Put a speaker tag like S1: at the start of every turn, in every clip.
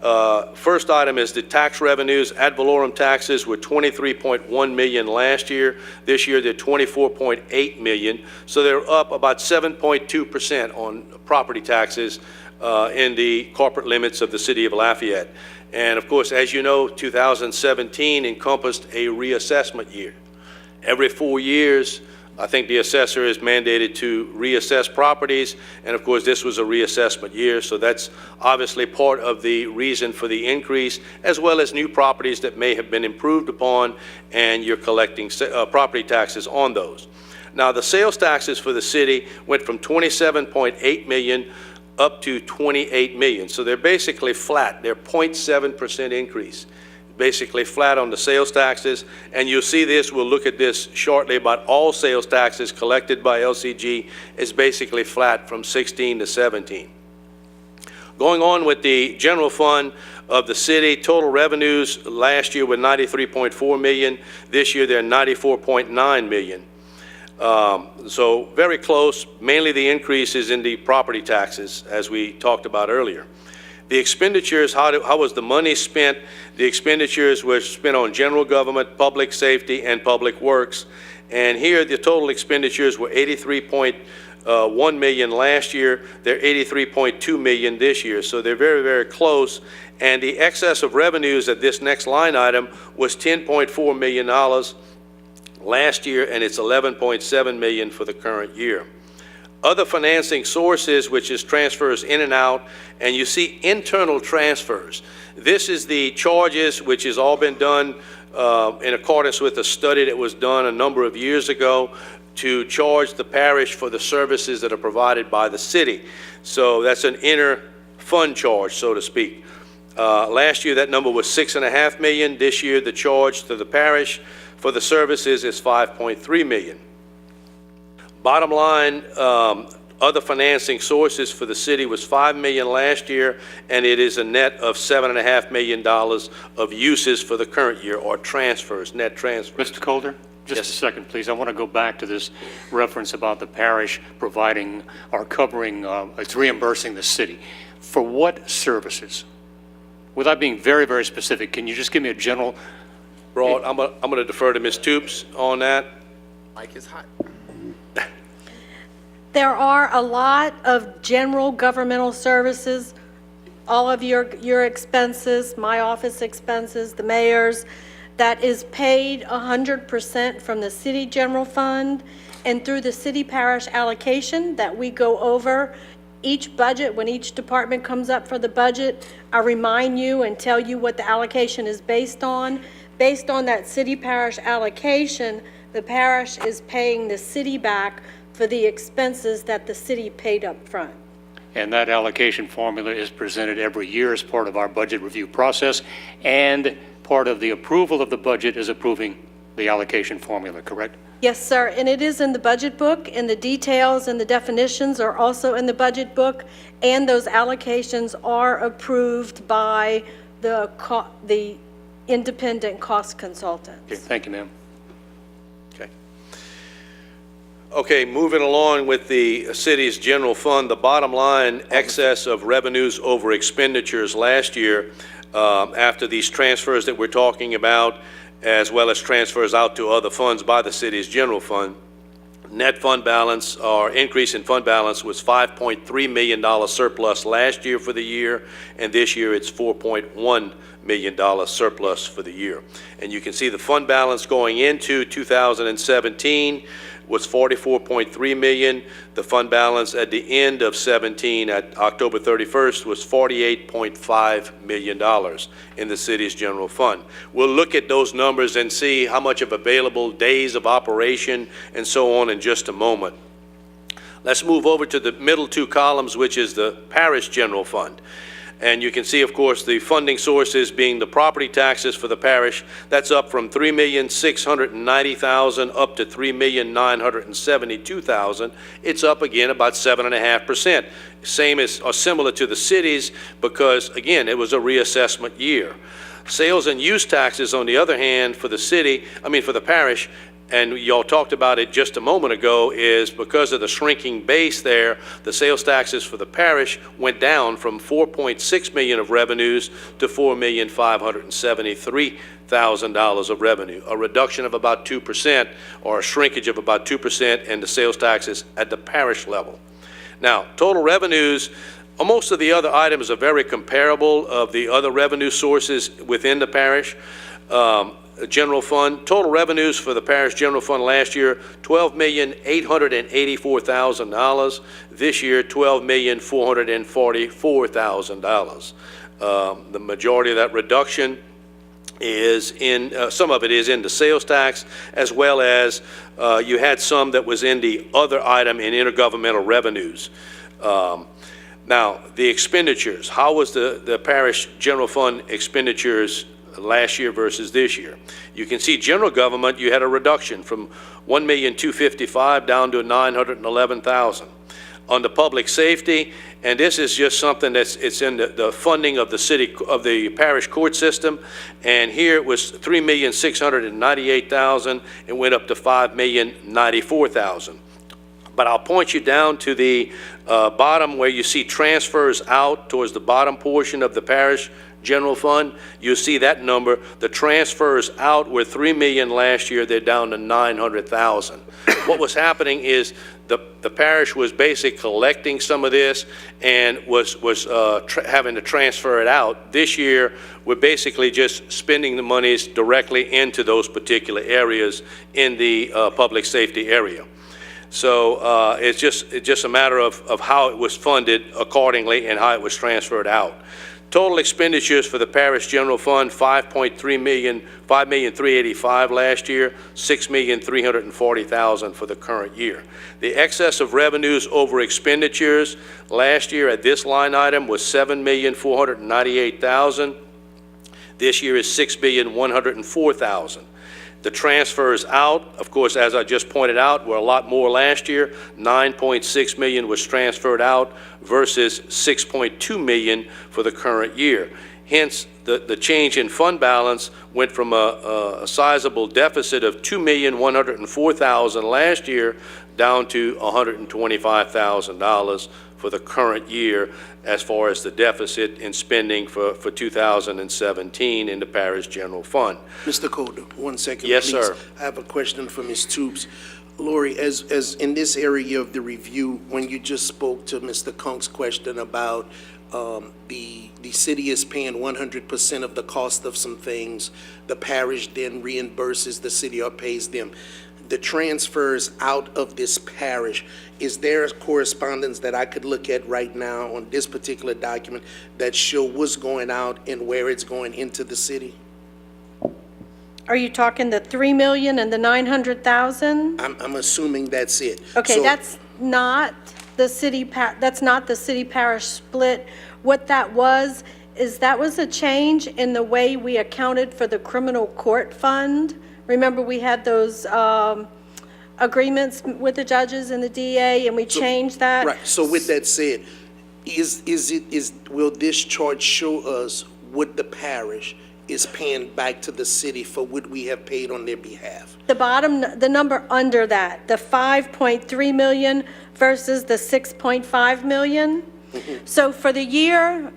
S1: First item is the tax revenues. Ad valorem taxes were $23.1 million last year. This year they're $24.8 million. So they're up about 7.2% on property taxes in the corporate limits of the city of Lafayette. And of course, as you know, 2017 encompassed a reassessment year. Every 4 years, I think the assessor is mandated to reassess properties, and of course this was a reassessment year, so that's obviously part of the reason for the increase, as well as new properties that may have been improved upon, and you're collecting property taxes on those. Now the sales taxes for the city went from 27.8 million up to 28 million, so they're basically flat. They're 0.7% increase. Basically flat on the sales taxes, and you'll see this, we'll look at this shortly, about all sales taxes collected by LCG is basically flat from 16 to 17. Going on with the general fund of the city, total revenues last year were 93.4 million. This year they're 94.9 million. So very close. Mainly the increase is in the property taxes, as we talked about earlier. The expenditures, how was the money spent? The expenditures were spent on general government, public safety, and public works. And here the total expenditures were 83.1 million last year. They're 83.2 million this year. So they're very, very close. And the excess of revenues at this next line item was $10.4 million last year, and it's 11.7 million for the current year. Other financing sources, which is transfers in and out, and you see internal transfers. This is the charges which has all been done in accordance with a study that was done a number of years ago to charge the parish for the services that are provided by the city. So that's an inner fund charge, so to speak. Last year that number was 6.5 million. This year the charge to the parish for the services is 5.3 million. Bottom line, other financing sources for the city was $5 million last year, and it is a net of $7.5 million of uses for the current year, or transfers, net transfers.
S2: Mr. Calder, just a second, please. I want to go back to this reference about the parish providing or covering, it's reimbursing the city. For what services? Without being very, very specific, can you just give me a general?
S1: Broad, I'm going to defer to Ms. Toops on that.
S3: Mike is hot.
S4: There are a lot of general governmental services, all of your expenses, my office expenses, the mayor's, that is paid 100% from the city general fund and through the city parish allocation that we go over each budget. When each department comes up for the budget, I remind you and tell you what the allocation is based on. Based on that city parish allocation, the parish is paying the city back for the expenses that the city paid up front.
S2: And that allocation formula is presented every year as part of our budget review process, and part of the approval of the budget is approving the allocation formula, correct?
S4: Yes, sir, and it is in the budget book, and the details and the definitions are also in the budget book, and those allocations are approved by the independent cost consultants.
S2: Okay, thank you, ma'am.
S1: Okay, moving along with the city's general fund, the bottom line excess of revenues over expenditures last year, after these transfers that we're talking about, as well as transfers out to other funds by the city's general fund, net fund balance, or increase in fund balance, was $5.3 million surplus last year for the year, and this year it's $4.1 million surplus for the year. And you can see the fund balance going into 2017 was $44.3 million. The fund balance at the end of 17 at October 31st was $48.5 million in the city's general fund. We'll look at those numbers and see how much of available days of operation and so on in just a moment. Let's move over to the middle two columns, which is the parish general fund. And you can see, of course, the funding sources being the property taxes for the parish. That's up from $3,690,000 up to $3,972,000. It's up again about 7.5%. Same as or similar to the cities, because again, it was a reassessment year. Sales and use taxes, on the other hand, for the city, for the parish, and y'all talked about it just a moment ago, is because of the shrinking base there, the sales taxes for the parish went down from 4.6 million of revenues to $4,573,000 of revenue, a reduction of about 2%, or a shrinkage of about 2% in the sales taxes at the parish level. Now, total revenues, most of the other items are very comparable of the other revenue sources within the parish. General fund, total revenues for the parish general fund last year, $12,884,000. This year, $12,444,000. The majority of that reduction is in, some of it is in the sales tax, as well as you had some that was in the other item in intergovernmental revenues. Now, the expenditures, how was the parish general fund expenditures last year versus this year? You can see general government, you had a reduction from $1,255,000 down to $911,000. On the public safety, and this is just something it's in the funding of the parish court system, and here it was $3,698,000. It went up to $5,094,000. But I'll point you down to the bottom where you see transfers out towards the bottom portion of the parish general fund. You'll see that number. The transfers out were $3 million last year. They're down to $900,000. What was happening is the parish was basically collecting some of this and was having to transfer it out. This year, we're basically just spending the monies directly into those particular areas in the public safety area. So it's just a matter of how it was funded accordingly and how it was transferred out. Total expenditures for the parish general fund, $5,385,000 last year, $6,340,000 for the current year. The excess of revenues over expenditures last year at this line item was $7,498,000. This year is $6,104,000. The transfers out, of course, as I just pointed out, were a lot more last year. $9.6 million was transferred out versus $6.2 million for the current year. Hence, the change in fund balance went from a sizable deficit of $2,104,000 last year down to $125,000 for the current year as far as the deficit in spending for 2017 in the parish general fund.
S3: Mr. Code, 1 second,
S1: yes,
S3: please.
S1: sir.
S3: I have a question for Ms. Toops. Lori, as in this area of the review, when you just spoke to Mr. Conk's question about the city is paying 100% of the cost of some things, the parish then reimburses the city or pays them. The transfers out of this parish, is there a correspondence that I could look at right now on this particular document that show what's going out and where it's going into the city?
S4: Are you talking the $3 million and the $900,000?
S3: I'm assuming that's it.
S4: Okay,
S3: So-
S4: that's not the city parish split. What that was is that was a change in the way we accounted for the criminal court fund. Remember, we had those agreements with the judges and the DA, and we changed that.
S3: Right, so with that said, will this chart show us what the parish is paying back to the city for what we have paid on their behalf?
S4: The number under that, the 5.3 million versus the 6.5 million. So for the year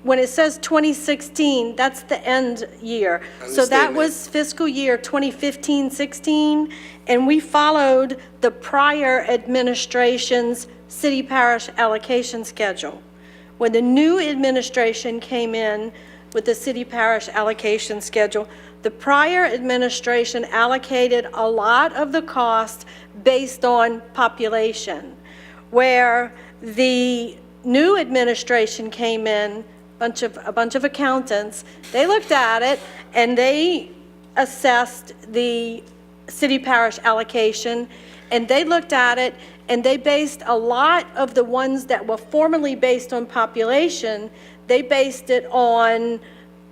S4: when it says 2016, that's the end year. So that was fiscal year 2015-16, and we followed the prior administration's city parish allocation schedule. When the new administration came in with the city parish allocation schedule, the prior administration allocated a lot of the cost based on population, where the new administration came in, a bunch of accountants, they looked at it and they assessed the city parish allocation, and they looked at it and they based a lot of the ones that were formerly based on population, they based it on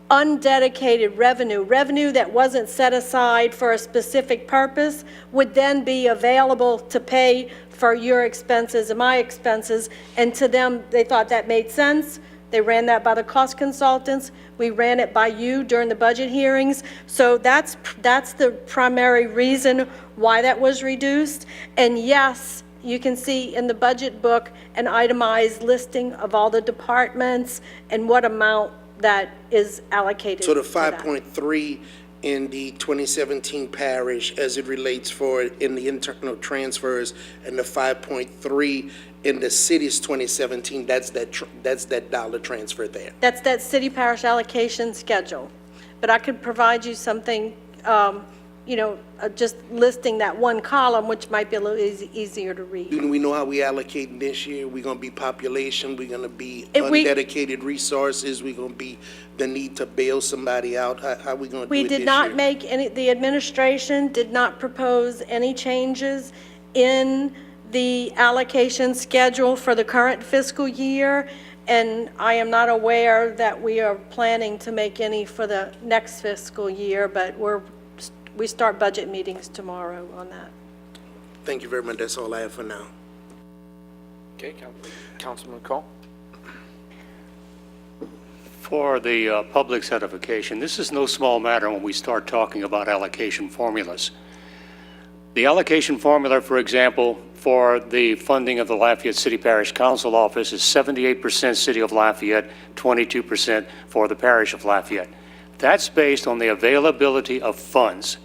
S4: undedicated revenue that wasn't set aside for a specific purpose would then be available to pay for your expenses and my expenses, and to them, they thought that made sense. They ran that by the cost consultants. We ran it by you during the budget hearings. So that's the primary reason why that was reduced. And yes, you can see in the budget book an itemized listing of all the departments and what amount that is allocated
S3: So the
S4: to that.
S3: 5.3 in the 2017 parish as it relates for in the internal transfers, and the 5.3 in the city's 2017, that's that dollar transfer there.
S4: That's that city parish allocation schedule. But I could provide you something, just listing that one column, which might be a little easier to read.
S3: Do we know how we allocate this year? We're gonna be population, we're gonna be
S4: If we-
S3: undedicated resources, we're gonna be the need to bail somebody out? How we gonna do it
S4: We
S3: this year?
S4: did not make any, the administration did not propose any changes in the allocation schedule for the current fiscal year, and I am not aware that we are planning to make any for the next fiscal year, but we start budget meetings tomorrow on that.
S3: Thank you very much, that's all I have for now.
S5: Okay, Councilman Cole?
S2: For the public's edification, this is no small matter when we start talking about allocation formulas. The allocation formula, for example, for the funding of the Lafayette City Parish Council Office is 78% City of Lafayette, 22% for the Parish of Lafayette. That's based on the availability of funds.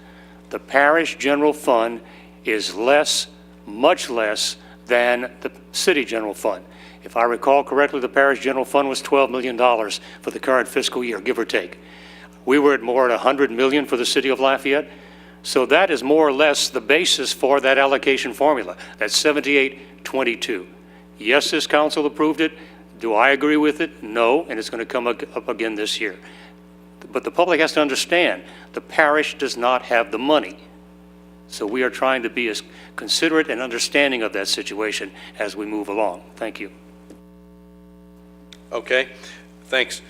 S2: The Parish General Fund is less, much less than the City General Fund. If I recall correctly, the Parish General Fund was $12 million for the current fiscal year, give or take. We were at more than $100 million for the City of Lafayette. So that is more or less the basis for that allocation formula. That's 78-22. Yes, this council approved it. Do I agree with it? No, and it's going to come up again this year. But the public has to understand, the parish does not have the money. So we are trying to be as considerate and understanding of that situation as we move along. Thank you.
S1: Okay, thanks.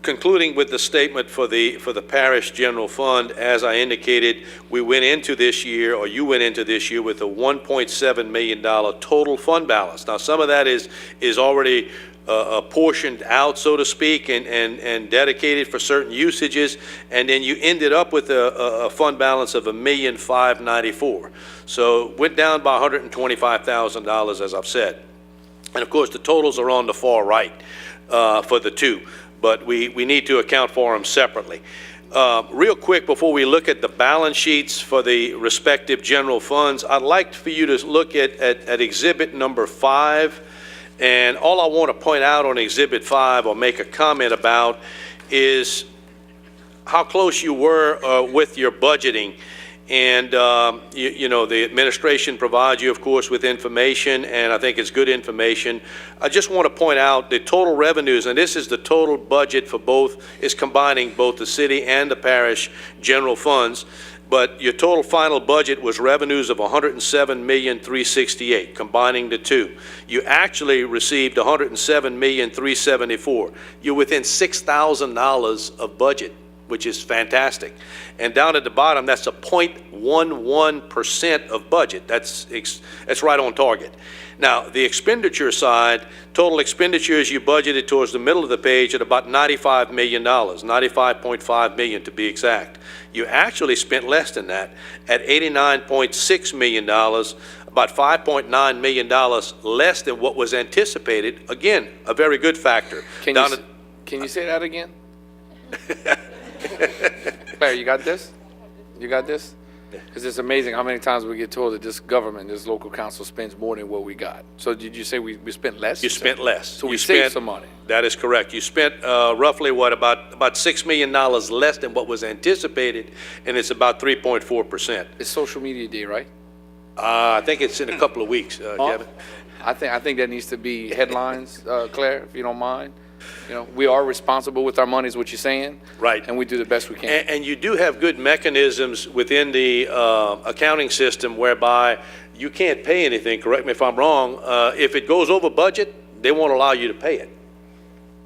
S1: Concluding with the statement for the parish general fund, as I indicated, we went into this year, or you went into this year, with a $1.7 million total fund balance. Now, some of that is already portioned out, so to speak, and dedicated for certain usages, and then you ended up with a fund balance of $1,594,000. So went down by $125,000, as I've said. And of course, the totals are on the far right for the two, but we need to account for them separately. Real quick, before we look at the balance sheets for the respective general funds, I'd like for you to look at exhibit number 5. And all I want to point out on exhibit 5, or make a comment about, is how close you were with your budgeting. And, the administration provides you, of course, with information, and I think it's good information. I just want to point out the total revenues, and this is the total budget for both, is combining both the city and the parish general funds. But your total final budget was revenues of $107,368,000, combining the two. You actually received $107,374,000. You're within $6,000 of budget, which is fantastic. And down at the bottom, that's a 0.11% of budget. That's right on target. Now, the expenditure side, total expenditures you budgeted towards the middle of the page at about $95 million, $95.5 million to be exact. You actually spent less than that at $89.6 million, about $5.9 million less than what was anticipated. Again, a very good factor.
S5: Can you say that again? Claire, you got this? You got this? Because it's amazing how many times we get told that this government, this local council spends more than what we got. So did you say we spent less?
S1: You spent less.
S5: So we
S1: You
S5: saved
S1: spent-
S5: some money.
S1: That is correct. You spent roughly, about $6 million less than what was anticipated, and it's about 3.4%.
S5: It's social media day, right?
S1: I think it's in a couple of weeks, Kevin.
S5: I think that needs to be headlines, Claire, if you don't mind. We are responsible with our money, is what you're saying.
S1: Right.
S5: And we do the best we can.
S1: And you do have good mechanisms within the accounting system whereby you can't pay anything, correct me if I'm wrong, if it goes over budget, they won't allow you to pay it.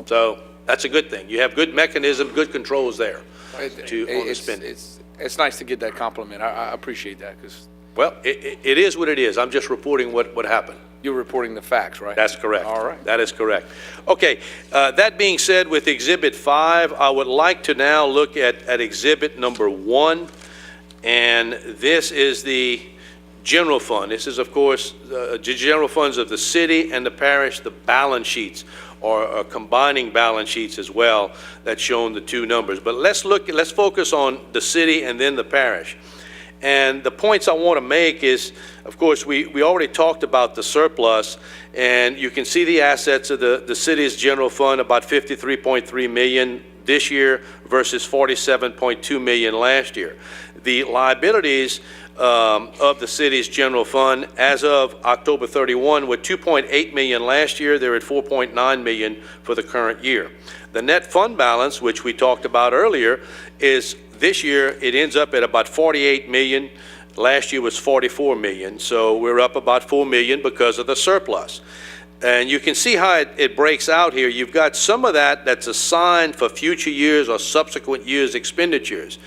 S1: So that's a good thing. You have good mechanism, good controls there on the spending.
S5: It's nice to get that compliment. I appreciate that because
S1: Well, it is what it is. I'm just reporting what happened.
S5: You're reporting the facts, right?
S1: That's correct.
S5: All right.
S1: That is correct. Okay, that being said, with Exhibit 5, I would like to now look at Exhibit number 1, and this is the general fund. This is, of course, the general funds of the city and the parish, the balance sheets, or combining balance sheets as well, that's shown the two numbers. But let's focus on the city and then the parish. And the points I want to make is, of course, we already talked about the surplus, and you can see the assets of the city's general fund, about $53.3 million this year versus $47.2 million last year. The liabilities of the city's general fund as of October 31 were $2.8 million last year. They're at $4.9 million for the current year. The net fund balance, which we talked about earlier, is this year it ends up at about $48 million. Last year was $44 million, so we're up about $4 million because of the surplus. And you can see how it breaks out here. You've got some of that's assigned for future years or subsequent years' expenditures.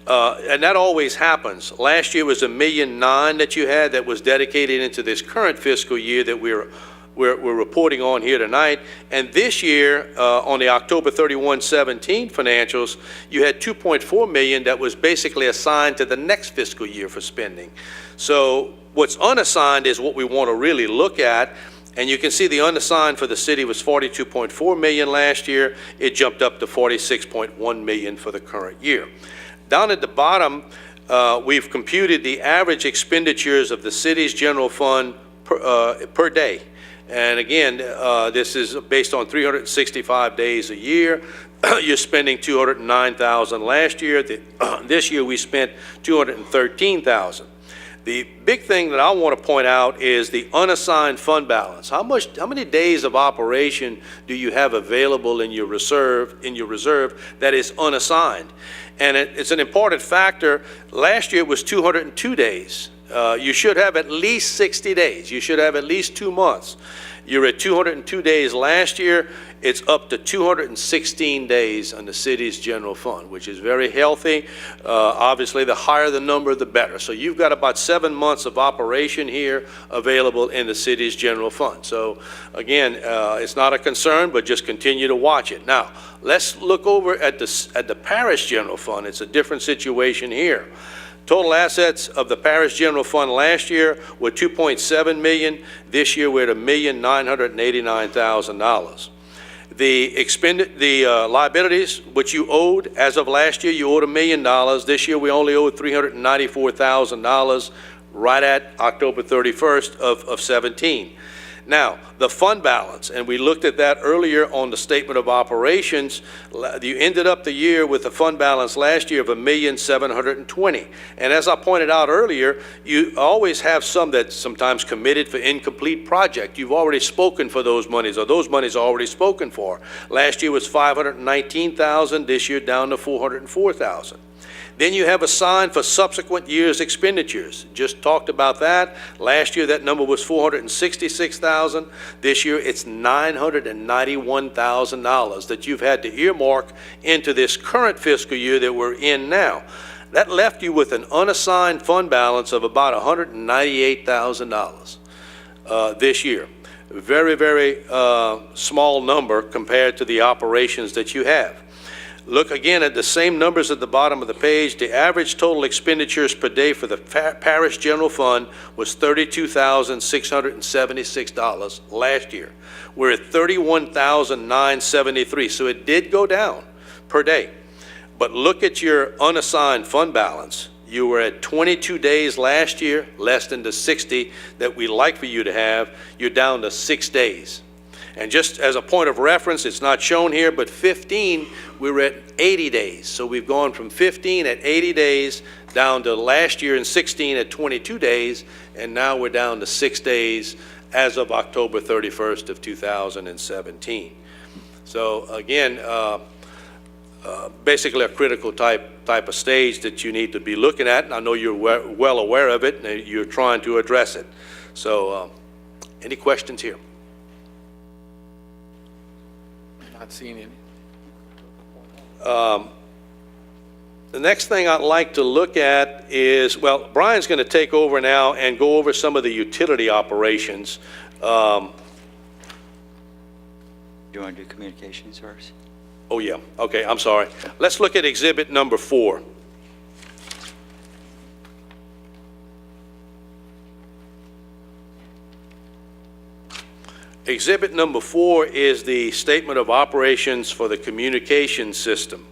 S1: And that always happens. Last year was $1.9 million that you had that was dedicated into this current fiscal year that we're reporting on here tonight. And this year, on the October 31, 17 financials, you had $2.4 million that was basically assigned to the next fiscal year for spending. So what's unassigned is what we want to really look at. And you can see the unassigned for the city was $42.4 million last year. It jumped up to $46.1 million for the current year. Down at the bottom, we've computed the average expenditures of the city's general fund per day. And again, this is based on 365 days a year. You're spending $209,000 last year. This year we spent $213,000. The big thing that I want to point out is the unassigned fund balance. How many days of operation do you have available in your reserve that is unassigned? And it's an important factor. Last year it was 202 days. You should have at least 60 days. You should have at least 2 months. You're at 202 days last year. It's up to 216 days on the city's general fund, which is very healthy. Obviously, the higher the number, the better. So you've got about 7 months of operation here available in the city's general fund. So again, it's not a concern, but just continue to watch it. Now, let's look over at the parish general fund. It's a different situation here. Total assets of the parish general fund last year were $2.7 million. This year we're at $1,989,000. The liabilities, which you owed as of last year, you owed $1 million. This year we only owed $394,000 right at October 31st of 17. Now, the fund balance, and we looked at that earlier on the statement of operations. You ended up the year with a fund balance last year of $1,720,000. And as I pointed out earlier, you always have some that's sometimes committed for incomplete project. You've already spoken for those monies, or those monies are already spoken for. Last year was $519,000. This year down to $404,000. Then you have assigned for subsequent years' expenditures. Just talked about that. Last year that number was $466,000. This year it's $991,000 that you've had to earmark into this current fiscal year that we're in now. That left you with an unassigned fund balance of about $198,000 this year. Very, very small number compared to the operations that you have. Look again at the same numbers at the bottom of the page. The average total expenditures per day for the parish general fund was $32,676 last year. We're at $31,973, so it did go down per day. But look at your unassigned fund balance. You were at 22 days last year, less than the 60 that we like for you to have. You're down to 6 days. And just as a point of reference, it's not shown here, but 15, we were at 80 days. So we've gone from 15 at 80 days down to last year in 16 at 22 days, and now we're down to 6 days as of October 31st of 2017. So again, basically a critical type of stage that you need to be looking at, and I know you're well aware of it, and you're trying to address it. So any questions here?
S5: Not seeing any.
S1: The next thing I'd like to look at is, well, Brian's going to take over now and go over some of the utility operations
S6: Do you want to do communications first?
S1: Oh, yeah, okay, I'm sorry. Let's look at exhibit number 4. Exhibit number 4 is the statement of operations for the communication system.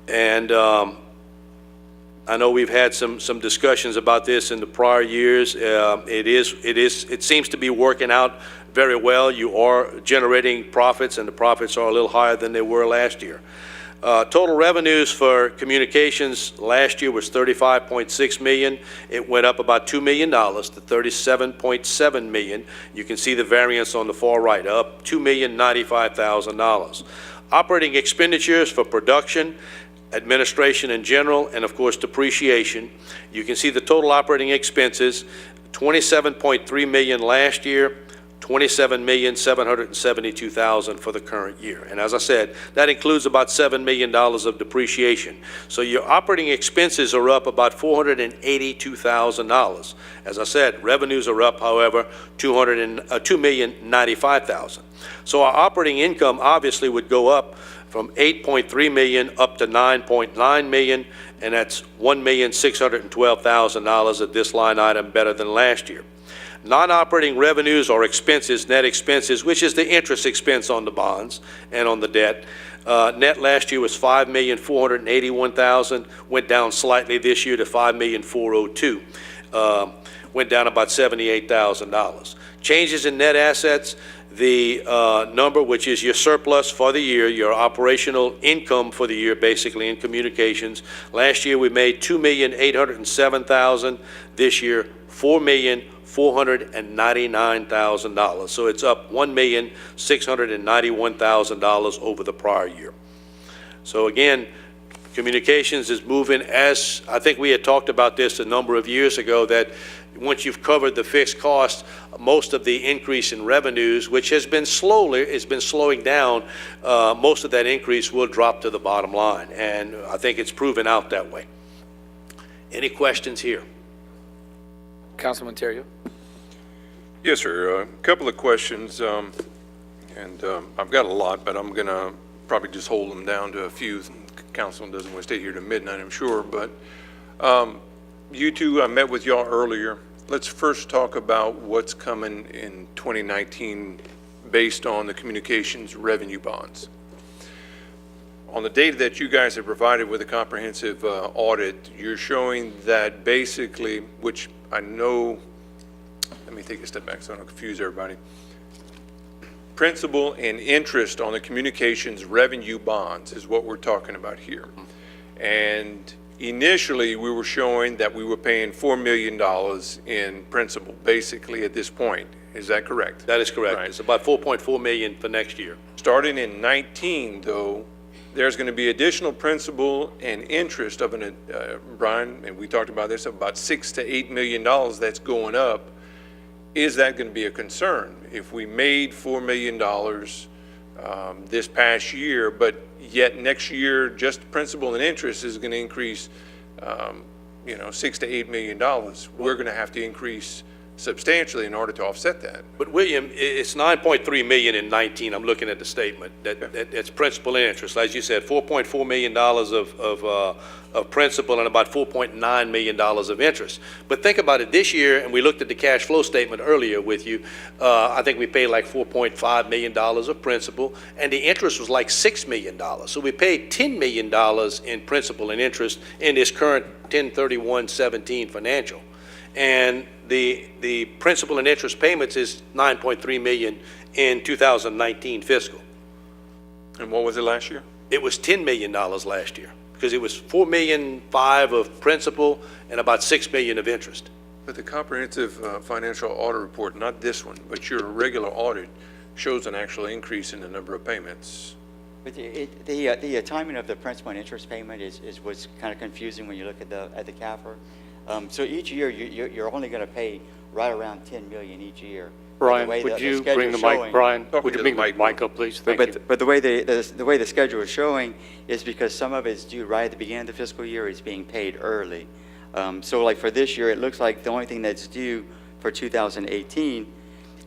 S1: And I know we've had some discussions about this in the prior years. It seems to be working out very well. You are generating profits, and the profits are a little higher than they were last year. Total revenues for communications last year was $35.6 million. It went up about $2 million to $37.7 million. You can see the variance on the far right, up $2,095,000. Operating expenditures for production, administration in general, and of course depreciation. You can see the total operating expenses, $27.3 million last year, $27,772,000 for the current year. And as I said, that includes about $7 million of depreciation. So your operating expenses are up about $482,000. As I said, revenues are up, however, $2,095,000. So our operating income obviously would go up from $8.3 million up to $9.9 million, and that's $1,612,000 at this line item, better than last year. Non-operating revenues or expenses, net expenses, which is the interest expense on the bonds and on the debt. Net last year was $5,481,000, went down slightly this year to $5,402,000, went down about $78,000. Changes in net assets, the number, which is your surplus for the year, your operational income for the year, basically in communications. Last year we made $2,807,000. This year, $4,499,000. So it's up $1,691,000 over the prior year. So again, communications is moving, as I think we had talked about this a number of years ago, that once you've covered the fixed costs, most of the increase in revenues, which has been slowing down, most of that increase will drop to the bottom line. And I think it's proven out that way. Any questions here?
S5: Councilman Terrio?
S7: Yes, sir. A couple of questions, and I've got a lot, but I'm going to probably just hold them down to a few. Council doesn't want to stay here to midnight, I'm sure, but you two, I met with y'all earlier. Let's first talk about what's coming in 2019 based on the communications revenue bonds. On the data that you guys have provided with a comprehensive audit, you're showing that basically, which I know, let me take a step back so I don't confuse everybody. Principal and interest on the communications revenue bonds is what we're talking about here. And initially, we were showing that we were paying $4 million in principal, basically, at this point. Is that correct?
S1: That is correct.
S7: Right.
S1: It's about $4.4 million for next year.
S7: Starting in 19, though, there's going to be additional principal and interest of Brian, and we talked about this, about $6 to $8 million that's going up. Is that going to be a concern? If we made $4 million this past year, but yet next year just principal and interest is going to increase, $6 to $8 million, we're going to have to increase substantially in order to offset that.
S1: But William, it's $9.3 million in 19. I'm looking at the statement. That's principal and interest. As you said, $4.4 million of principal and about $4.9 million of interest. But think about it this year, and we looked at the cash flow statement earlier with you. I think we paid like $4.5 million of principal, and the interest was like $6 million. So we paid $10 million in principal and interest in this current 10/31/17 financial. And the principal and interest payments is $9.3 million in 2019 fiscal.
S7: And what was it last year?
S1: It was $10 million last year, because it was $4.5 million of principal and about $6 million of interest.
S7: But the comprehensive financial audit report, not this one, but your regular audit, shows an actual increase in the number of payments.
S6: But the timing of the principal and interest payment was kind of confusing when you look at the CAFR. So each year, you're only going to pay right around $10 million each year.
S2: Brian, would you bring the mic, Brian, would you bring the mic up, please? Thank you.
S6: But the way the schedule is showing is because some of it's due right at the beginning of the fiscal year, it's being paid early. So like for this year, it looks like the only thing that's due for 2018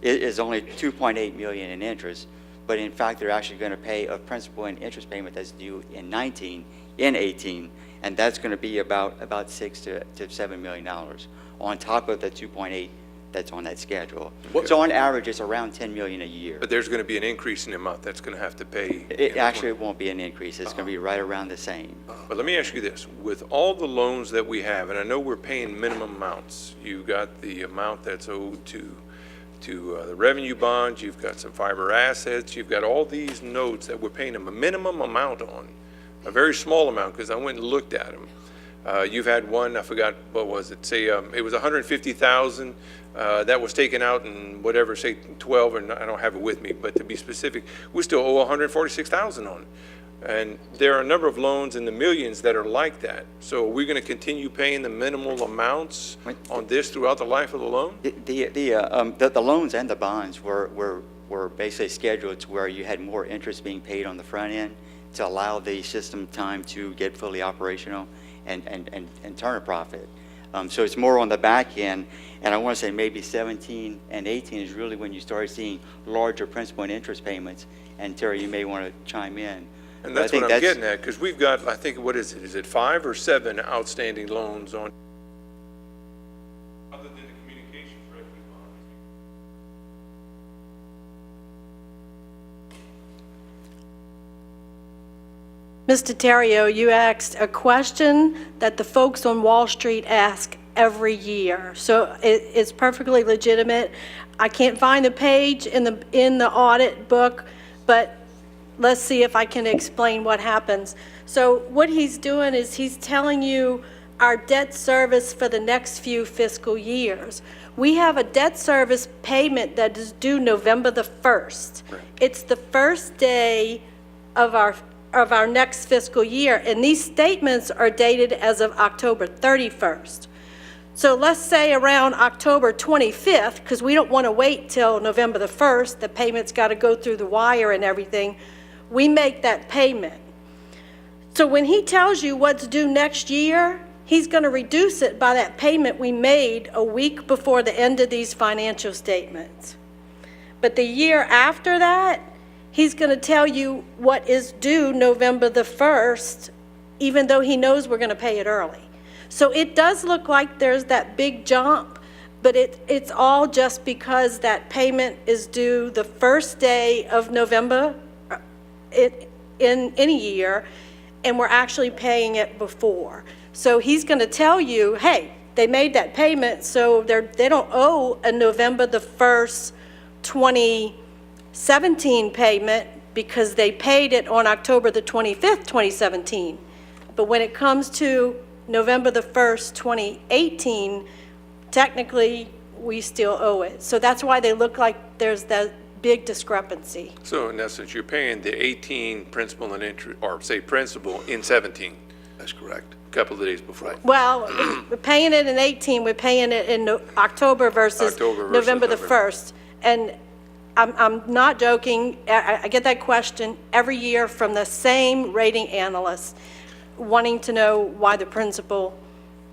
S6: is only 2.8 million in interest, but in fact, they're actually going to pay a principal and interest payment that's due in 19, in 18, and that's going to be about $6 to $7 million on top of the 2.8 that's on that schedule. So on average, it's around 10 million a year.
S7: But there's going to be an increase in the amount that's going to have to pay.
S6: Actually, it won't be an increase. It's going to be right around the same.
S7: But let me ask you this, with all the loans that we have, and I know we're paying minimum amounts, you've got the amount that's owed to the revenue bonds, you've got some fiber assets, you've got all these notes that we're paying them a minimum amount on, a very small amount, because I went and looked at them. You've had one, I forgot, what was it, say, it was 150,000, that was taken out in whatever, say 12, and I don't have it with me, but to be specific, we still owe 146,000 on it. And there are a number of loans in the millions that are like that. So are we going to continue paying the minimal amounts on this throughout the life of the loan?
S6: The loans and the bonds were basically scheduled to where you had more interest being paid on the front end to allow the system time to get fully operational and turn a profit. So it's more on the back end, and I want to say maybe 17 and 18 is really when you start seeing larger principal and interest payments. And Terry, you may want to chime in.
S7: And
S6: But I
S7: that's
S6: think
S7: what I'm getting at, because we've got, I think, what is it? Is it 5 or 7 outstanding loans on? Other than the communications revenue bonds.
S4: Mr. Terrio, you asked a question that the folks on Wall Street ask every year. So it's perfectly legitimate. I can't find the page in the audit book, but let's see if I can explain what happens. So what he's doing is he's telling you our debt service for the next few fiscal years. We have a debt service payment that is due November the 1st. Right. It's the first day of our next fiscal year, and these statements are dated as of October 31st. So let's say around October 25th, because we don't want to wait till November the 1st, the payment's got to go through the wire and everything, we make that payment. So when he tells you what's due next year, he's going to reduce it by that payment we made a week before the end of these financial statements. But the year after that, he's going to tell you what is due November the 1st, even though he knows we're going to pay it early. So it does look like there's that big jump, but it's all just because that payment is due the first day of November in any year, and we're actually paying it before. So he's going to tell you, hey, they made that payment, so they don't owe a November the 1st, 2017 payment because they paid it on October the 25th, 2017. But when it comes to November the 1st, 2018, technically, we still owe it. So that's why they look like there's that big discrepancy.
S7: So in essence, you're paying the 18 principal and interest, or say principal in 17.
S1: That's correct.
S7: A couple of days before.
S4: Well, we're paying it in 18, we're paying it in October versus November the 1st. And I'm not joking, I get that question every year from the same rating analysts wanting to know why the principal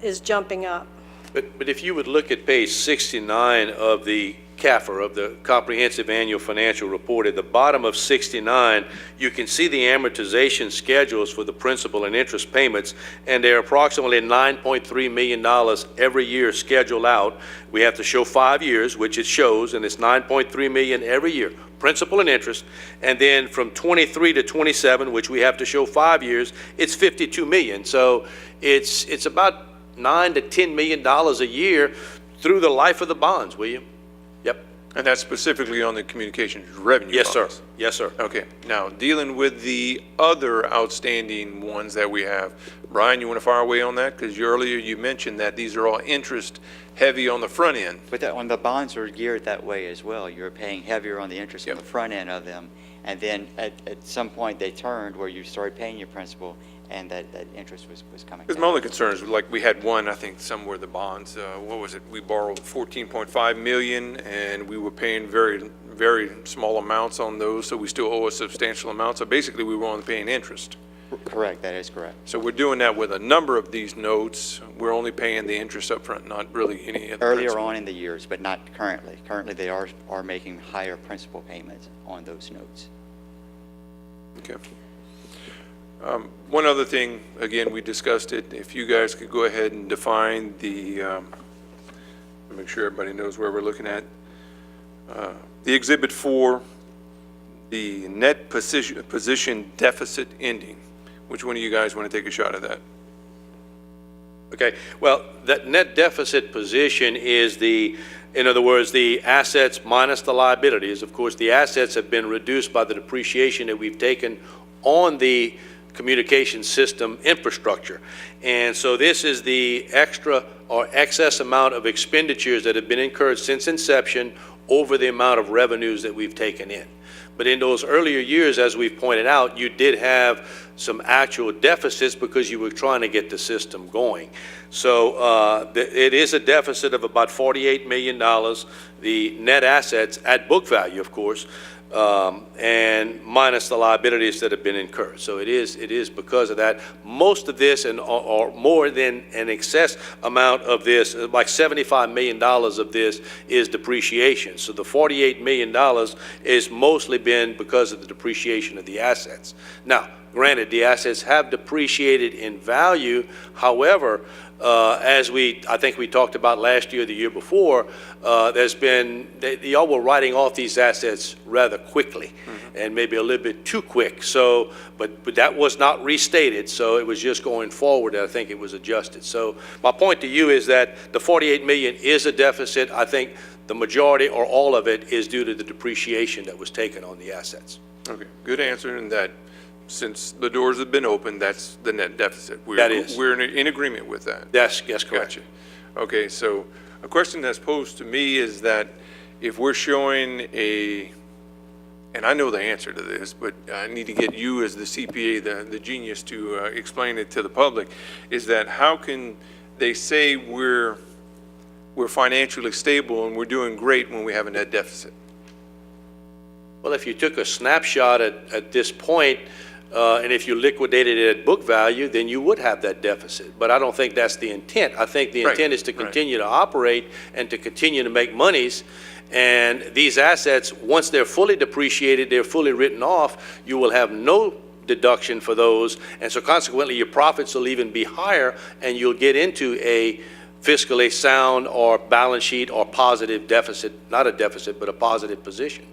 S4: is jumping up.
S1: But if you would look at page 69 of the CAFR, of the Comprehensive Annual Financial Report, at the bottom of 69, you can see the amortization schedules for the principal and interest payments, and they're approximately $9.3 million every year scheduled out. We have to show 5 years, which it shows, and it's $9.3 million every year, principal and interest. And then from 23 to 27, which we have to show 5 years, it's $52 million. So it's about $9 to $10 million a year through the life of the bonds, William. Yep.
S7: And that's specifically on the communications revenue
S1: Yes, sir.
S7: bonds?
S1: Yes, sir.
S7: Okay, now, dealing with the other outstanding ones that we have, Brian, you want to fire away on that? Because earlier you mentioned that these are all interest heavy on the front end.
S6: But on the bonds are geared that way as well. You're paying heavier on the interest on the front end of them. And then at some point they turned where you started paying your principal and that interest was coming
S7: Because
S6: down.
S7: my only concern is, like, we had one, I think, somewhere the bonds, what was it? We borrowed 14.5 million, and we were paying very, very small amounts on those, so we still owe a substantial amount. So basically, we were only paying interest.
S6: Correct, that is correct.
S7: So we're doing that with a number of these notes. We're only paying the interest up front, not really any of the
S6: Earlier
S7: principal.
S6: on in the years, but not currently. Currently, they are making higher principal payments on those notes.
S7: Okay. One other thing, again, we discussed it, if you guys could go ahead and define the, make sure everybody knows where we're looking at. The Exhibit 4, the net position deficit ending. Which one of you guys want to take a shot at that?
S1: Okay, well, that net deficit position is in other words, the assets minus the liabilities. Of course, the assets have been reduced by the depreciation that we've taken on the communication system infrastructure. And so this is the extra or excess amount of expenditures that have been incurred since inception over the amount of revenues that we've taken in. But in those earlier years, as we've pointed out, you did have some actual deficits because you were trying to get the system going. So it is a deficit of about $48 million, the net assets at book value, of course, and minus the liabilities that have been incurred. So it is because of that. Most of this, or more than an excess amount of this, like $75 million of this is depreciation. So the $48 million is mostly been because of the depreciation of the assets. Now, granted, the assets have depreciated in value. However, as I think we talked about last year, the year before, y'all were writing off these assets rather quickly, and maybe a little bit too quick. So, but that was not restated, so it was just going forward that I think it was adjusted. So my point to you is that the $48 million is a deficit. I think the majority or all of it is due to the depreciation that was taken on the assets.
S7: Okay, good answer in that. Since the doors have been opened, that's the net deficit.
S1: That is.
S7: We're in agreement with that.
S1: Yes, correct.
S7: Gotcha. Okay, so a question that's posed to me is that if we're showing and I know the answer to this, but I need to get you as the CPA, the genius, to explain it to the public, is that how can they say we're financially stable and we're doing great when we have a net deficit?
S1: Well, if you took a snapshot at this point, and if you liquidated it at book value, then you would have that deficit. But I don't think that's the intent. I think the intent is to continue to operate and to continue to make monies. And these assets, once they're fully depreciated, they're fully written off, you will have no deduction for those. And so consequently, your profits will even be higher, and you'll get into a fiscally sound or balance sheet or positive deficit, not a deficit, but a positive position.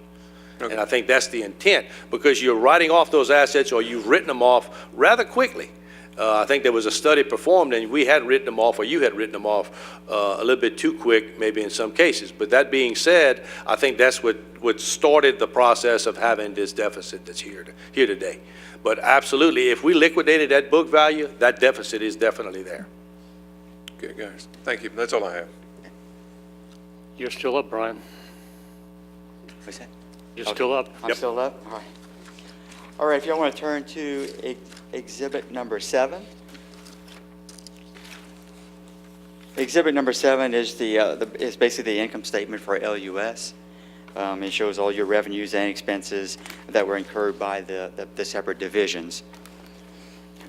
S1: And I think that's the intent, because you're writing off those assets, or you've written them off rather quickly. I think there was a study performed, and we had written them off, or you had written them off a little bit too quick, maybe in some cases. But that being said, I think that's what started the process of having this deficit that's here today. But absolutely, if we liquidated at book value, that deficit is definitely there.
S7: Okay, guys, thank you. That's all I have.
S2: You're still up, Brian.
S6: What's that?
S2: You're still up.
S6: I'm still up? All right. All right, if y'all want to turn to Exhibit number 7. Exhibit number 7 is is basically the income statement for LUS. It shows all your revenues and expenses that were incurred by the separate divisions.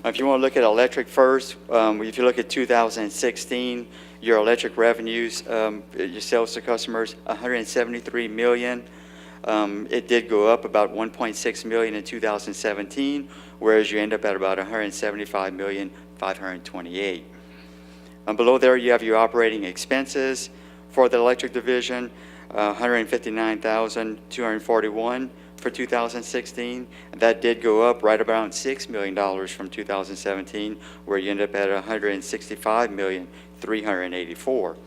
S6: If you want to look at electric first, if you look at 2016, your electric revenues, your sales to customers, $173 million. It did go up about $1.6 million in 2017, whereas you end up at about $175,528,000. Below there, you have your operating expenses for the electric division, $159,241 for 2016. That did go up right around $6 million from 2017, where you end up at $165,384,000.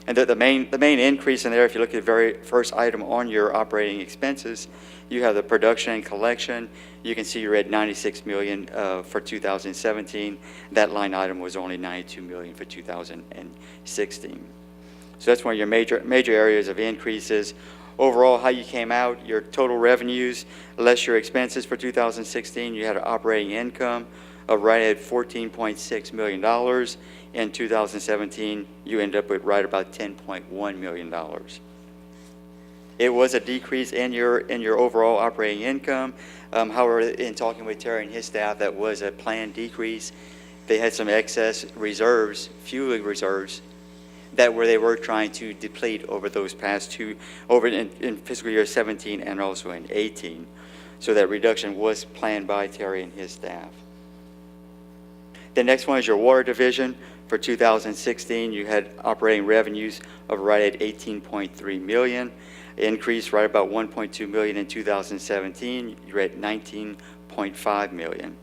S6: And the main increase in there, if you look at the very first item on your operating expenses, you have the production and collection. You can see you're at $96 million for 2017. That line item was only $92 million for 2016. So that's one of your major areas of increases. Overall, how you came out, your total revenues, less your expenses for 2016, you had an operating income of right at $14.6 million. In 2017, you end up with right about $10.1 million. It was a decrease in your overall operating income. However, in talking with Terry and his staff, that was a planned decrease. They had some excess reserves, fueling reserves, they were trying to deplete over those past two, in fiscal year 17 and also in 18. So that reduction was planned by Terry and his staff. The next one is your water division. For 2016, you had operating revenues of right at $18.3 million, increased right about $1.2 million in 2017. You're at $19.5 million.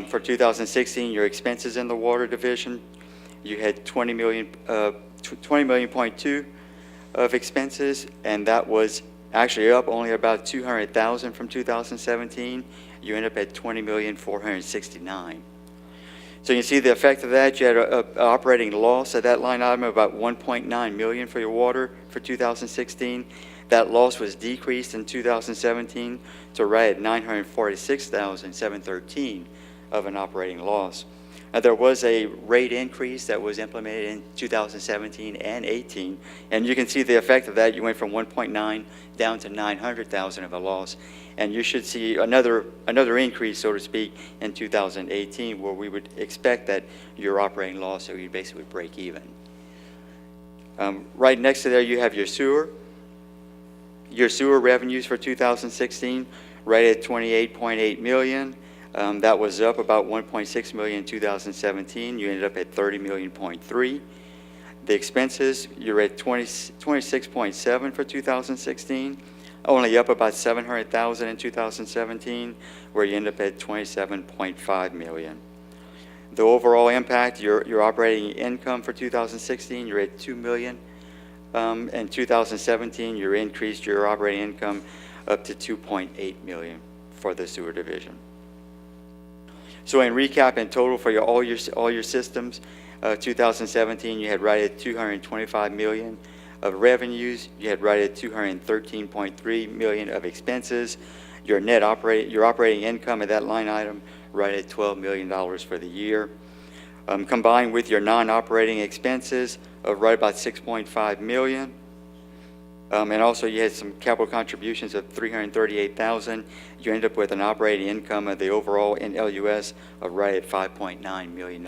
S6: For 2016, your expenses in the water division, you had $20.2 million of expenses, and that was actually up only about $200,000 from 2017. You end up at $20,469,000. So you see the effect of that. You had an operating loss at that line item of about $1.9 million for your water for 2016. That loss was decreased in 2017 to right at $946,713 of an operating loss. There was a rate increase that was implemented in 2017 and 18, and you can see the effect of that. You went from 1.9 down to 900,000 of a loss, and you should see another increase, so to speak, in 2018, where we would expect that your operating loss, so you basically break even. Right next to there, you have your sewer. Your sewer revenues for 2016, right at $28.8 million. That was up about $1.6 million in 2017. You ended up at $30.3 million. The expenses, you're at $26.7 for 2016, only up about $700,000 in 2017, where you end up at $27.5 million. The overall impact, your operating income for 2016, you're at $2 million. In 2017, you increased your operating income up to $2.8 million for the sewer division. So in recap, in total for all your systems, 2017 you had right at $225 million of revenues. You had right at $213.3 million of expenses. Your operating income at that line item right at $12 million for the year. Combined with your non-operating expenses of right about $6.5 million. And also you had some capital contributions of $338,000. You end up with an operating income of the overall in LUS of right at $5.9 million.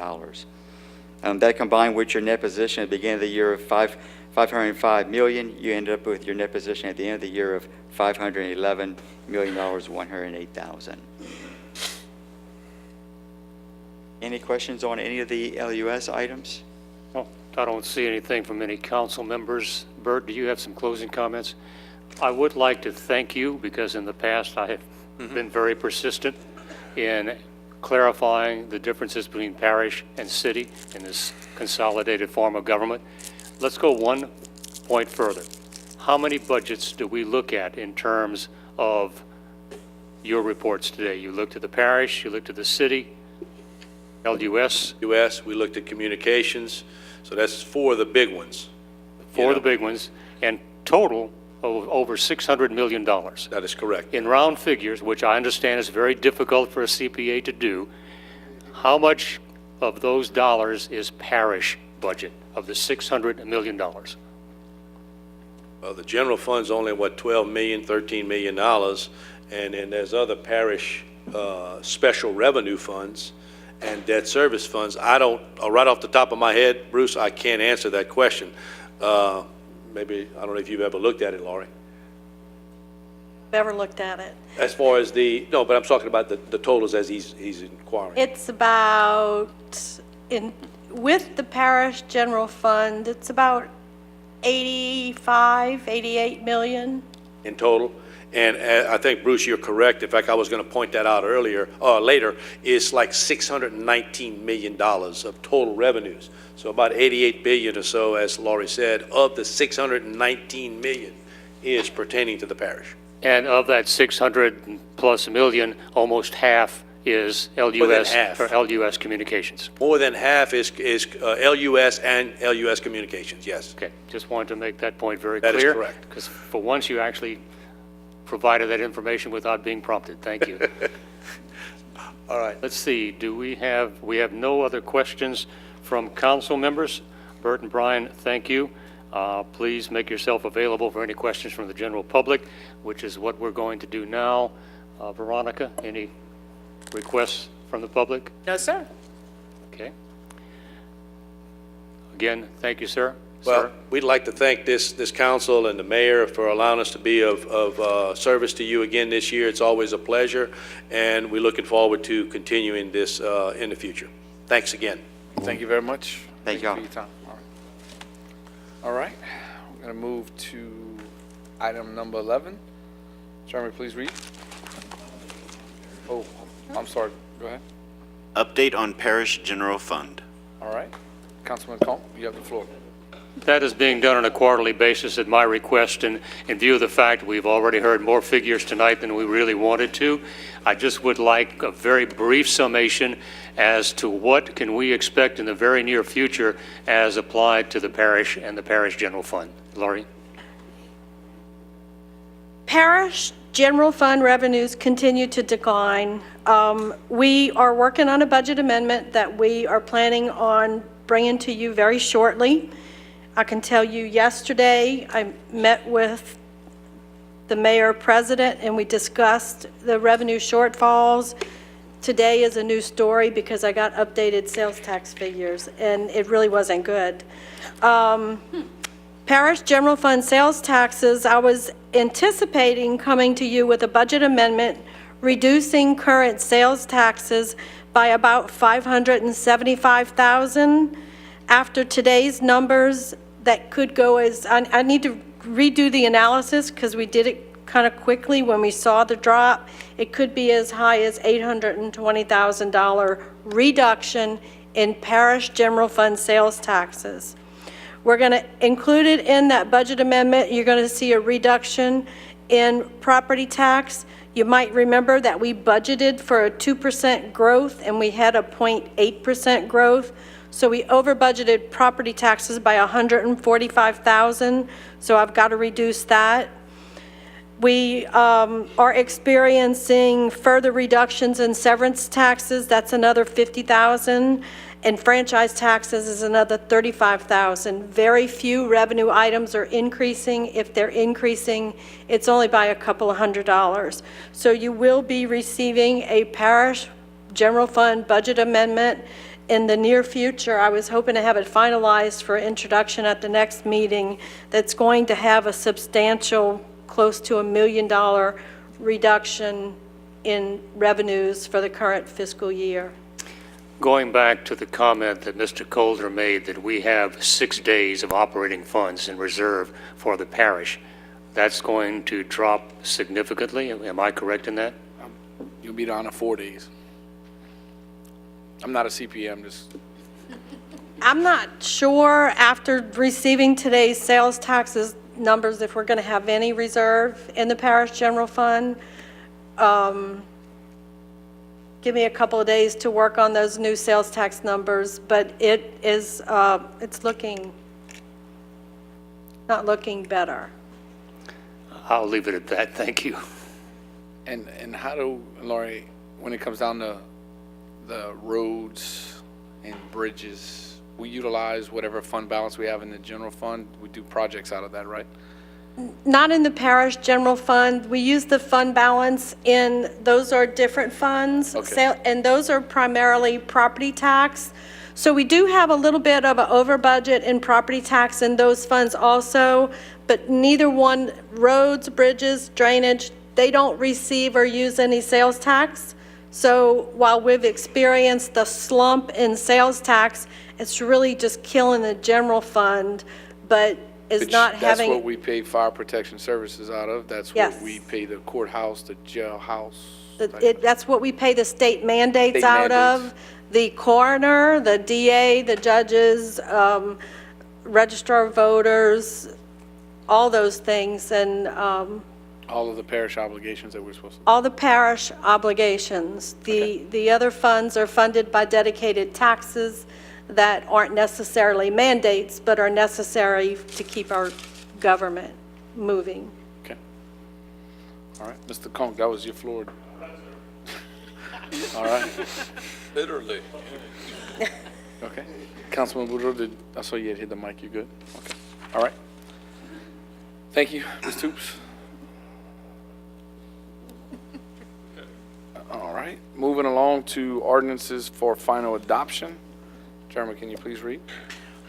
S6: That combined with your net position at the beginning of the year of $505 million, you end up with your net position at the end of the year of $511,108,000. Any questions on any of the LUS items?
S2: Well, I don't see anything from any council members. Bert, do you have some closing comments? I would like to thank you because in the past I have been very persistent in clarifying the differences between parish and city in this consolidated form of government. Let's go one point further. How many budgets do we look at in terms of your reports today? You looked at the parish, you looked at the city, LUS.
S1: We looked at communications, so that's four of the big ones.
S2: Four of the big ones, and total of over $600 million.
S1: That is correct.
S2: In round figures, which I understand is very difficult for a CPA to do, how much of those dollars is parish budget of the $600 million?
S1: Well, the general fund's only, $12 million, $13 million, and then there's other parish special revenue funds and debt service funds. I don't, right off the top of my head, Bruce, I can't answer that question. Maybe, I don't know if you've ever looked at it, Laurie.
S4: Ever looked at it?
S1: As far as no, but I'm talking about the totals as he's inquiring.
S4: It's about, with the parish general fund, it's about 88 million.
S1: In total. And I think, Bruce, you're correct. In fact, I was going to point that out later. It's like $619 million of total revenues. So about 88 billion or so, as Laurie said, of the 619 million is pertaining to the parish.
S2: And of that 600 plus million, almost half is LUS
S1: half.
S2: or LUS Communications.
S1: More than half is LUS and LUS Communications, yes.
S2: Okay, just wanted to make that point very
S1: That
S2: clear.
S1: is correct.
S2: Because for once you actually provided that information without being prompted. Thank you.
S1: All right.
S2: Let's see, we have no other questions from council members. Bert and Brian, thank you. Please make yourself available for any questions from the general public, which is what we're going to do now. Veronica, any requests from the public?
S8: No, sir.
S2: Okay. Again, thank you, sir.
S1: Well,
S2: Sir?
S1: we'd like to thank this council and the mayor for allowing us to be of service to you again this year. It's always a pleasure, and we're looking forward to continuing this in the future. Thanks again.
S5: Thank you very much.
S6: Thank
S5: you
S6: y'all.
S5: for your time. All right, we're going to move to item number 11. Jeremy, please read. Oh, I'm sorry. Go ahead.
S9: Update on Parish General Fund.
S5: All right. Councilman Comp, you have the floor.
S2: That is being done on a quarterly basis at my request, and in view of the fact we've already heard more figures tonight than we really wanted to, I just would like a very brief summation as to what can we expect in the very near future as applied to the parish and the parish general fund. Laurie?
S4: Parish general fund revenues continue to decline. We are working on a budget amendment that we are planning on bringing to you very shortly. I can tell you yesterday, I met with the mayor-president and we discussed the revenue shortfalls. Today is a new story because I got updated sales tax figures and it really wasn't good. Parish general fund sales taxes, I was anticipating coming to you with a budget amendment reducing current sales taxes by about $575,000. After today's numbers, that could go as, I need to redo the analysis because we did it kind of quickly when we saw the drop. It could be as high as $820,000 reduction in parish general fund sales taxes. We're going to include it in that budget amendment. You're going to see a reduction in property tax. You might remember that we budgeted for a 2% growth and we had a 0.8% growth. So we over budgeted property taxes by $145,000. So I've got to reduce that. We are experiencing further reductions in severance taxes. That's another $50,000. And franchise taxes is another $35,000. Very few revenue items are increasing. If they're increasing, it's only by a couple of $100s. So you will be receiving a parish general fund budget amendment in the near future. I was hoping to have it finalized for introduction at the next meeting. That's going to have a substantial, close to $1 million reduction in revenues for the current fiscal year.
S2: Going back to the comment that Mr. Colder made that we have 6 days of operating funds in reserve for the parish, that's going to drop significantly. Am I correct in that?
S5: You'll be down to 4 days. I'm not a CPA, I'm just,
S4: I'm not sure after receiving today's sales taxes numbers if we're going to have any reserve in the parish general fund. Give me a couple of days to work on those new sales tax numbers, but it's not looking better.
S2: I'll leave it at that. Thank you.
S5: and how do, Laurie, when it comes down to the roads and bridges, we utilize whatever fund balance we have in the general fund? We do projects out of that, right?
S4: Not in the parish general fund. We use the fund balance in, those are different funds.
S5: Okay.
S4: And those are primarily property tax. So we do have a little bit of an over budget in property tax in those funds also, but neither one, roads, bridges, drainage, they don't receive or use any sales tax. So while we've experienced the slump in sales tax, it's really just killing the general fund, but is not having.
S5: That's what we pay fire protection services out of. That's
S4: Yes.
S5: what we pay the courthouse, the jailhouse.
S4: That's what we pay the state mandates
S5: State
S4: out
S5: mandates.
S4: of. The coroner, the DA, the judges, registrar of voters, all those things, and
S5: All of the parish obligations that we're supposed to.
S4: all the parish obligations. The other funds are funded by dedicated taxes that aren't necessarily mandates, but are necessary to keep our government moving.
S5: Okay. All right, Mr. Conk, that was your floor. All right,
S7: Literally.
S5: okay. Councilman Boudreaux, I saw you had hit the mic, you good? Okay. All right. Thank you, Ms. Toops. All right, moving along to ordinances for final adoption. Chairman, can you please read?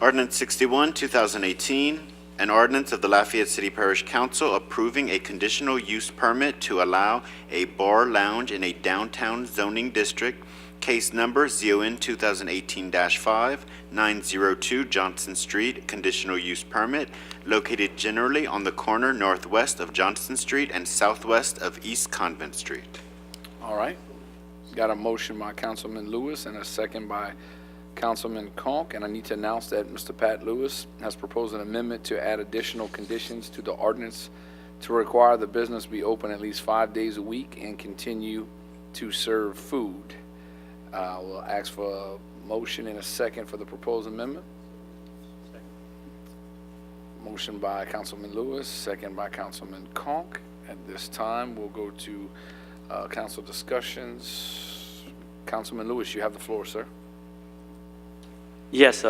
S9: Ordinance 61, 2018, an ordinance of the Lafayette City Parish Council approving a conditional use permit to allow a bar lounge in a downtown zoning district, case number ZON 2018-5, 902 Johnson Street, conditional use permit, located generally on the corner northwest of Johnson Street and southwest of East Convent Street.
S5: All right. Got a motion by Councilman Lewis and a second by Councilman Conk, and I need to announce that Mr. Pat Lewis has proposed an amendment to add additional conditions to the ordinance to require the business be open at least 5 days a week and continue to serve food. We'll ask for a motion and a second for the proposed amendment. Motion by Councilman Lewis, second by Councilman Conk. At this time, we'll go to council discussions. Councilman Lewis, you have the floor, sir.
S8: Yes,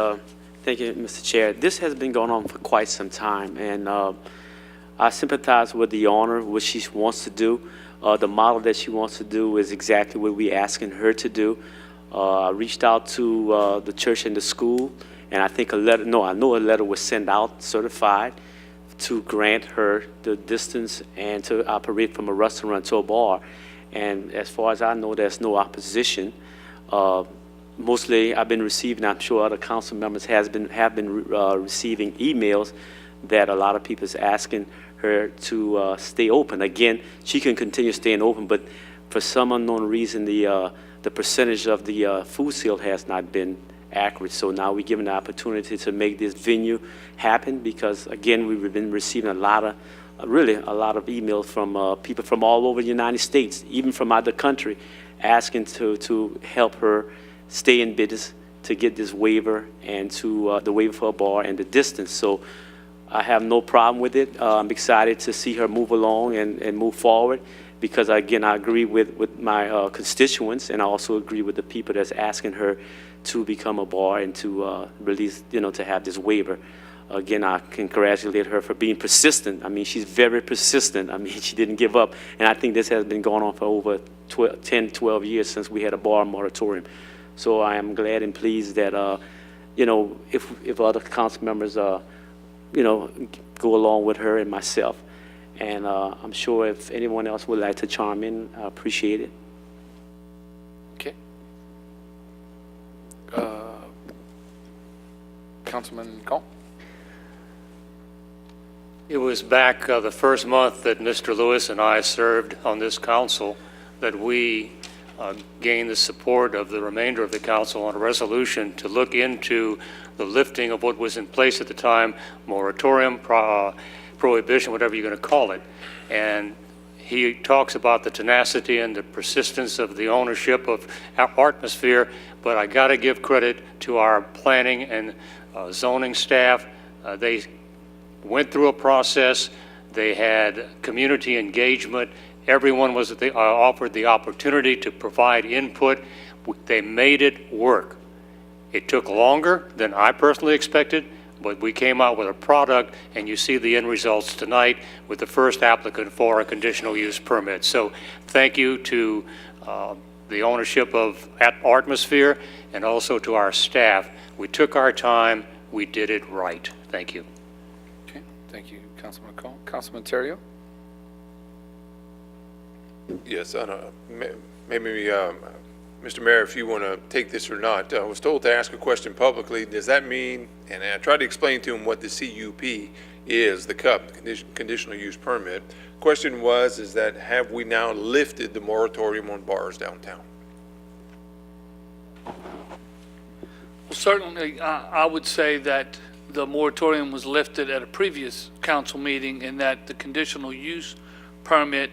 S8: thank you, Mr. Chair. This has been going on for quite some time, and I sympathize with the owner, what she wants to do. The model that she wants to do is exactly what we're asking her to do. I reached out to the church and the school, and I think I know a letter was sent out certified to grant her the distance and to operate from a restaurant to a bar. And as far as I know, there's no opposition. Mostly I've been receiving, I'm sure other council members have been receiving emails that a lot of people is asking her to stay open. Again, she can continue staying open, but for some unknown reason, the percentage of the food sale has not been accurate. So now we're given the opportunity to make this venue happen because, again, we've been receiving a lot of emails from people from all over the United States, even from out the country, asking to help her stay in business, to get this waiver and to the waiver for a bar and the distance. So I have no problem with it. I'm excited to see her move along and move forward because, again, I agree with my constituents, and I also agree with the people that's asking her to become a bar and to release, to have this waiver. Again, I congratulate her for being persistent. I mean, she's very persistent. I mean, she didn't give up. And I think this has been going on for over 10, 12 years since we had a bar moratorium. So I am glad and pleased that, if other council members, go along with her and myself. And I'm sure if anyone else would like to chime in, I appreciate it.
S5: Okay. Councilman Conk?
S2: It was back the first month that Mr. Lewis and I served on this council that we gained the support of the remainder of the council on a resolution to look into the lifting of what was in place at the time, moratorium, prohibition, whatever you're going to call it. And he talks about the tenacity and the persistence of the ownership of Atmosphere, but I got to give credit to our planning and zoning staff. They went through a process. They had community engagement. Everyone was offered the opportunity to provide input. They made it work. It took longer than I personally expected, but we came out with a product, and you see the end results tonight with the first applicant for a conditional use permit. So thank you to the ownership of Atmosphere and also to our staff. We took our time. We did it right. Thank you.
S5: Okay, thank you, Councilman Conk. Councilman Terrio?
S7: Yes, I don't know. Maybe, Mr. Mayor, if you want to take this or not, I was told to ask a question publicly. Does that mean, and I tried to explain to him what the CUP is, the CUP, conditional use permit. Question was, is that have we now lifted the moratorium on bars downtown?
S10: Well, certainly, I would say that the moratorium was lifted at a previous council meeting and that the conditional use permit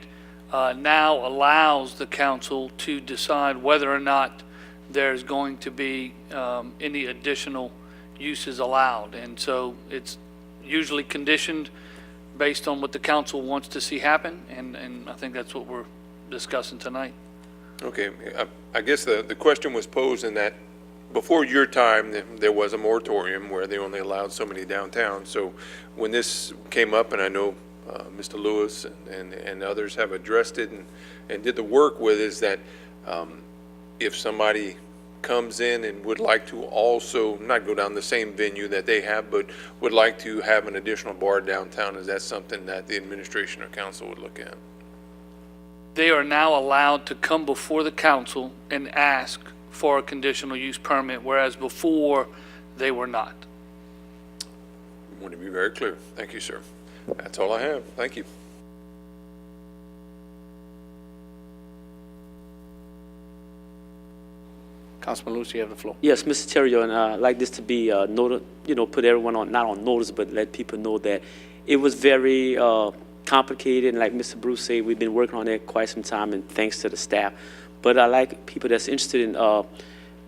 S10: now allows the council to decide whether or not there's going to be any additional uses allowed. And so it's usually conditioned based on what the council wants to see happen, and I think that's what we're discussing tonight.
S7: Okay, I guess the question was posed in that before your time, there was a moratorium where they only allowed so many downtown. So when this came up, and I know Mr. Lewis and others have addressed it and did the work with, is that if somebody comes in and would like to also not go down the same venue that they have, but would like to have an additional bar downtown, is that something that the administration or council would look at?
S10: They are now allowed to come before the council and ask for a conditional use permit, whereas before they were not.
S7: I want to be very clear. Thank you, sir. That's all I have. Thank you.
S5: Councilman Lewis, you have the floor.
S8: Yes, Mr. Terrio, and I'd like this to be noted, put everyone on, not on notice, but let people know that it was very complicated, and like Mr. Bruce said, we've been working on it quite some time, and thanks to the staff. But I like people that's interested in,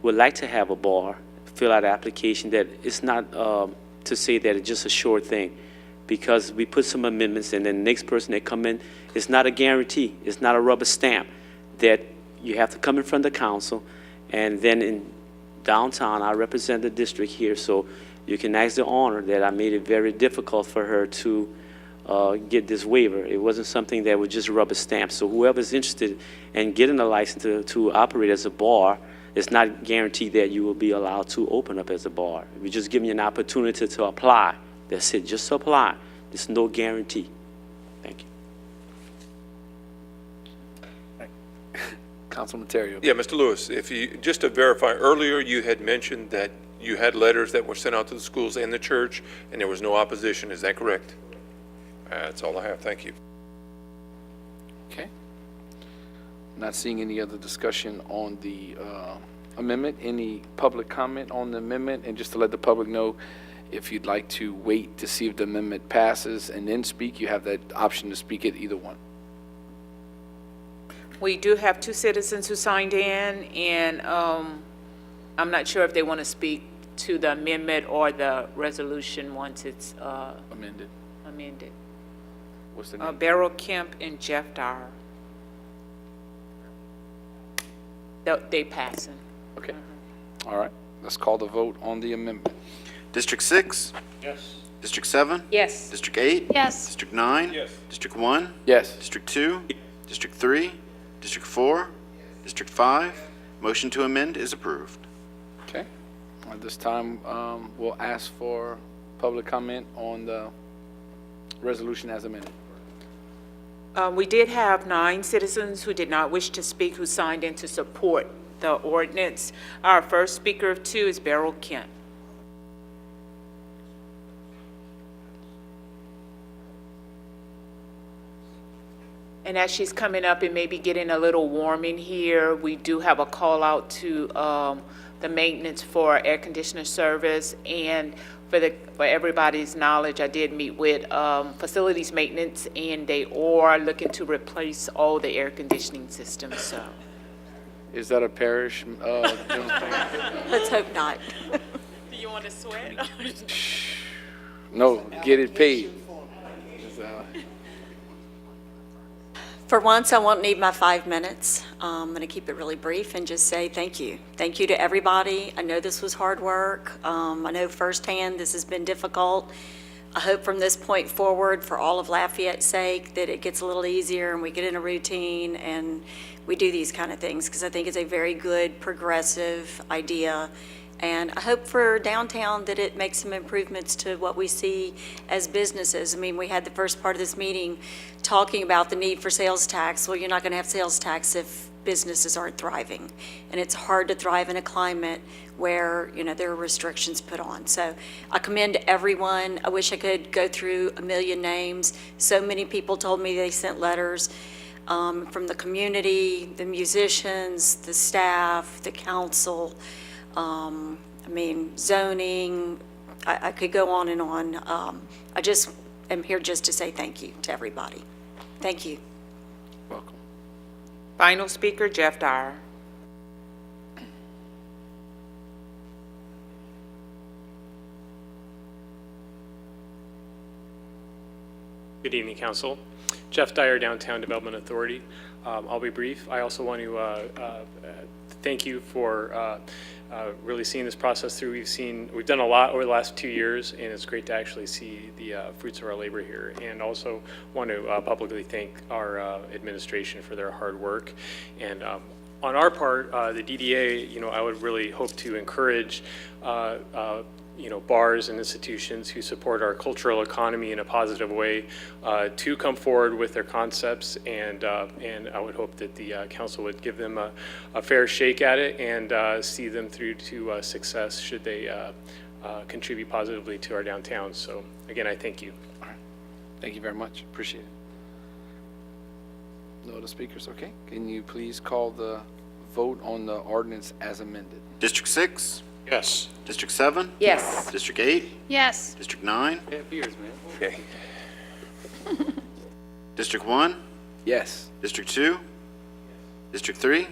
S8: would like to have a bar, fill out an application, that it's not to say that it's just a short thing, because we put some amendments, and then the next person that come in, it's not a guarantee, it's not a rubber stamp, that you have to come in front of the council. And then in downtown, I represent the district here, so you can ask the owner that I made it very difficult for her to get this waiver. It wasn't something that was just rubber stamp. So whoever's interested in getting a license to operate as a bar, it's not guaranteed that you will be allowed to open up as a bar. We're just giving you an opportunity to apply. That's it, just apply. There's no guarantee. Thank you.
S5: Councilman Terrio.
S7: Yeah, Mr. Lewis, if you, just to verify, earlier you had mentioned that you had letters that were sent out to the schools and the church, and there was no opposition. Is that correct? That's all I have. Thank you.
S5: Okay. Not seeing any other discussion on the amendment. Any public comment on the amendment? And just to let the public know, if you'd like to wait to see if the amendment passes and then speak, you have that option to speak at either one.
S11: We do have 2 citizens who signed in, and I'm not sure if they want to speak to the amendment or the resolution once it's
S5: Amended.
S11: amended.
S5: What's the name?
S11: Beryl Kemp and Jeff Dyer. They passing.
S5: Okay. All right. Let's call the vote on the amendment.
S9: District 6?
S2: Yes.
S9: District 7?
S11: Yes.
S9: District 8?
S4: Yes.
S9: District 9?
S7: Yes.
S9: District 1?
S5: Yes.
S9: District 2? District 3? District 4? District 5? Motion to amend is approved.
S5: Okay. At this time, we'll ask for public comment on the resolution as amended.
S11: We did have 9 citizens who did not wish to speak, who signed in to support the ordinance. Our first speaker of 2 is Beryl Kemp. And as she's coming up, it may be getting a little warm in here. We do have a call out to the maintenance for air conditioner service. And for everybody's knowledge, I did meet with facilities maintenance, and they are looking to replace all the air conditioning systems, so.
S5: Is that a parish general thing?
S11: Let's hope not. Do you want to sweat?
S5: No, get it paid.
S12: For once, I won't need my 5 minutes. I'm going to keep it really brief and just say thank you. Thank you to everybody. I know this was hard work. I know firsthand this has been difficult. I hope from this point forward, for all of Lafayette's sake, that it gets a little easier and we get in a routine and we do these kind of things, because I think it's a very good, progressive idea. And I hope for downtown that it makes some improvements to what we see as businesses. I mean, we had the first part of this meeting talking about the need for sales tax. Well, you're not going to have sales tax if businesses aren't thriving. And it's hard to thrive in a climate where, there are restrictions put on. So I commend everyone. I wish I could go through a million names. So many people told me they sent letters from the community, the musicians, the staff, the council. Zoning, I could go on and on. I just am here just to say thank you to everybody. Thank you.
S5: Welcome.
S11: Final speaker, Jeff Dyer.
S13: Good evening, Council. Jeff Dyer, Downtown Development Authority. I'll be brief. I also want to thank you for really seeing this process through. We've done a lot over the last 2 years, and it's great to actually see the fruits of our labor here. And also want to publicly thank our administration for their hard work. And on our part, the DDA, I would really hope to encourage bars and institutions who support our cultural economy in a positive way to come forward with their concepts, and I would hope that the council would give them a fair shake at it and see them through to success should they contribute positively to our downtown. So again, I thank you.
S5: All right. Thank you very much. Appreciate it. No other speakers? Okay. Can you please call the vote on the ordinance as amended?
S9: District 6?
S2: Yes.
S9: District 7?
S11: Yes.
S9: District 8?
S4: Yes.
S9: District 9?
S2: Yeah, beers, man.
S7: Okay.
S9: District 1?
S5: Yes.
S9: District 2? District 3?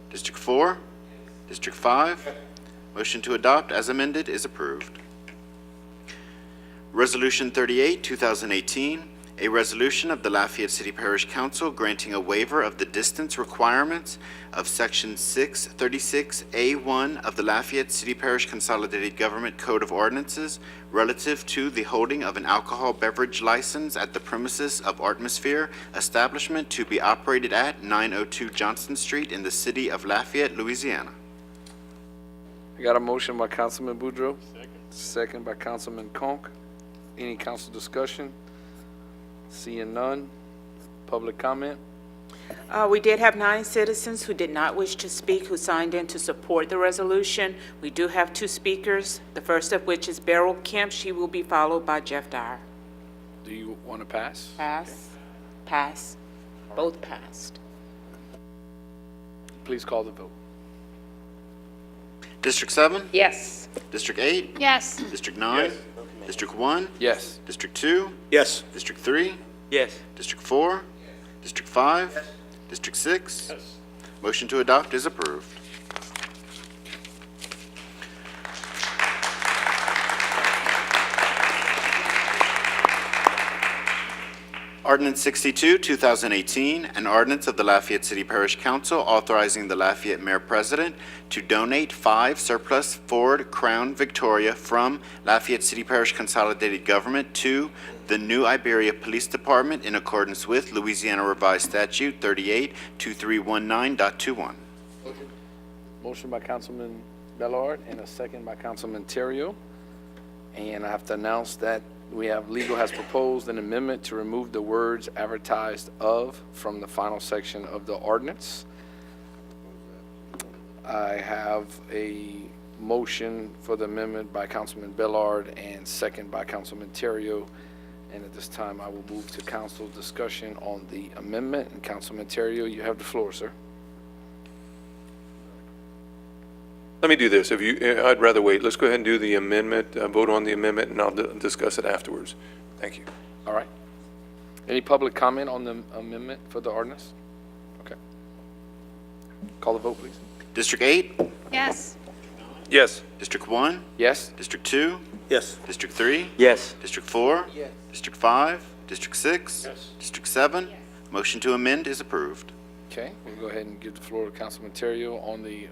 S9: District 4? District 5? Motion to adopt as amended is approved. Resolution 38, 2018, a resolution of the Lafayette City Parish Council granting a waiver of the distance requirements of Section 636A1 of the Lafayette City Parish Consolidated Government Code of Ordinances relative to the holding of an alcohol beverage license at the premises of Atmosphere establishment to be operated at 902 Johnson Street in the city of Lafayette, Louisiana.
S5: I got a motion by Councilman Boudreaux. Second by Councilman Conk. Any council discussion? Seeing none. Public comment?
S11: We did have 9 citizens who did not wish to speak, who signed in to support the resolution. We do have 2 speakers, the first of which is Beryl Kemp. She will be followed by Jeff Dyer.
S5: Do you want to pass?
S11: Pass. Pass. Both passed.
S5: Please call the vote.
S9: District 7?
S11: Yes.
S9: District 8?
S4: Yes.
S9: District 9? District 1?
S5: Yes.
S9: District 2?
S1: Yes.
S9: District 3?
S8: Yes.
S9: District 4? District 5? District 6? Motion to adopt is approved. Ordinance 62, 2018, an ordinance of the Lafayette City Parish Council authorizing the Lafayette Mayor President to donate 5 surplus Ford Crown Victoria from Lafayette City Parish Consolidated Government to the New Iberia Police Department in accordance with Louisiana Revised Statute 382319.21.
S5: Motion by Councilman Bellard and a second by Councilman Terrio. And I have to announce that legal has proposed an amendment to remove the words advertised of from the final section of the ordinance. I have a motion for the amendment by Councilman Bellard and second by Councilman Terrio. And at this time, I will move to council discussion on the amendment. And Councilman Terrio, you have the floor, sir.
S7: Let me do this. I'd rather wait. Let's go ahead and do the amendment, vote on the amendment, and I'll discuss it afterwards. Thank you.
S5: All right. Any public comment on the amendment for the ordinance? Okay. Call the vote, please.
S9: District 8?
S4: Yes.
S7: Yes.
S9: District 1?
S5: Yes?
S9: District 2?
S1: Yes.
S9: District 3?
S8: Yes.
S9: District 4? Yes. District 5? District 6?
S2: Yes.
S9: District 7? Motion to amend is approved.
S5: Okay, we'll go ahead and give the floor to Councilman Terrio on the,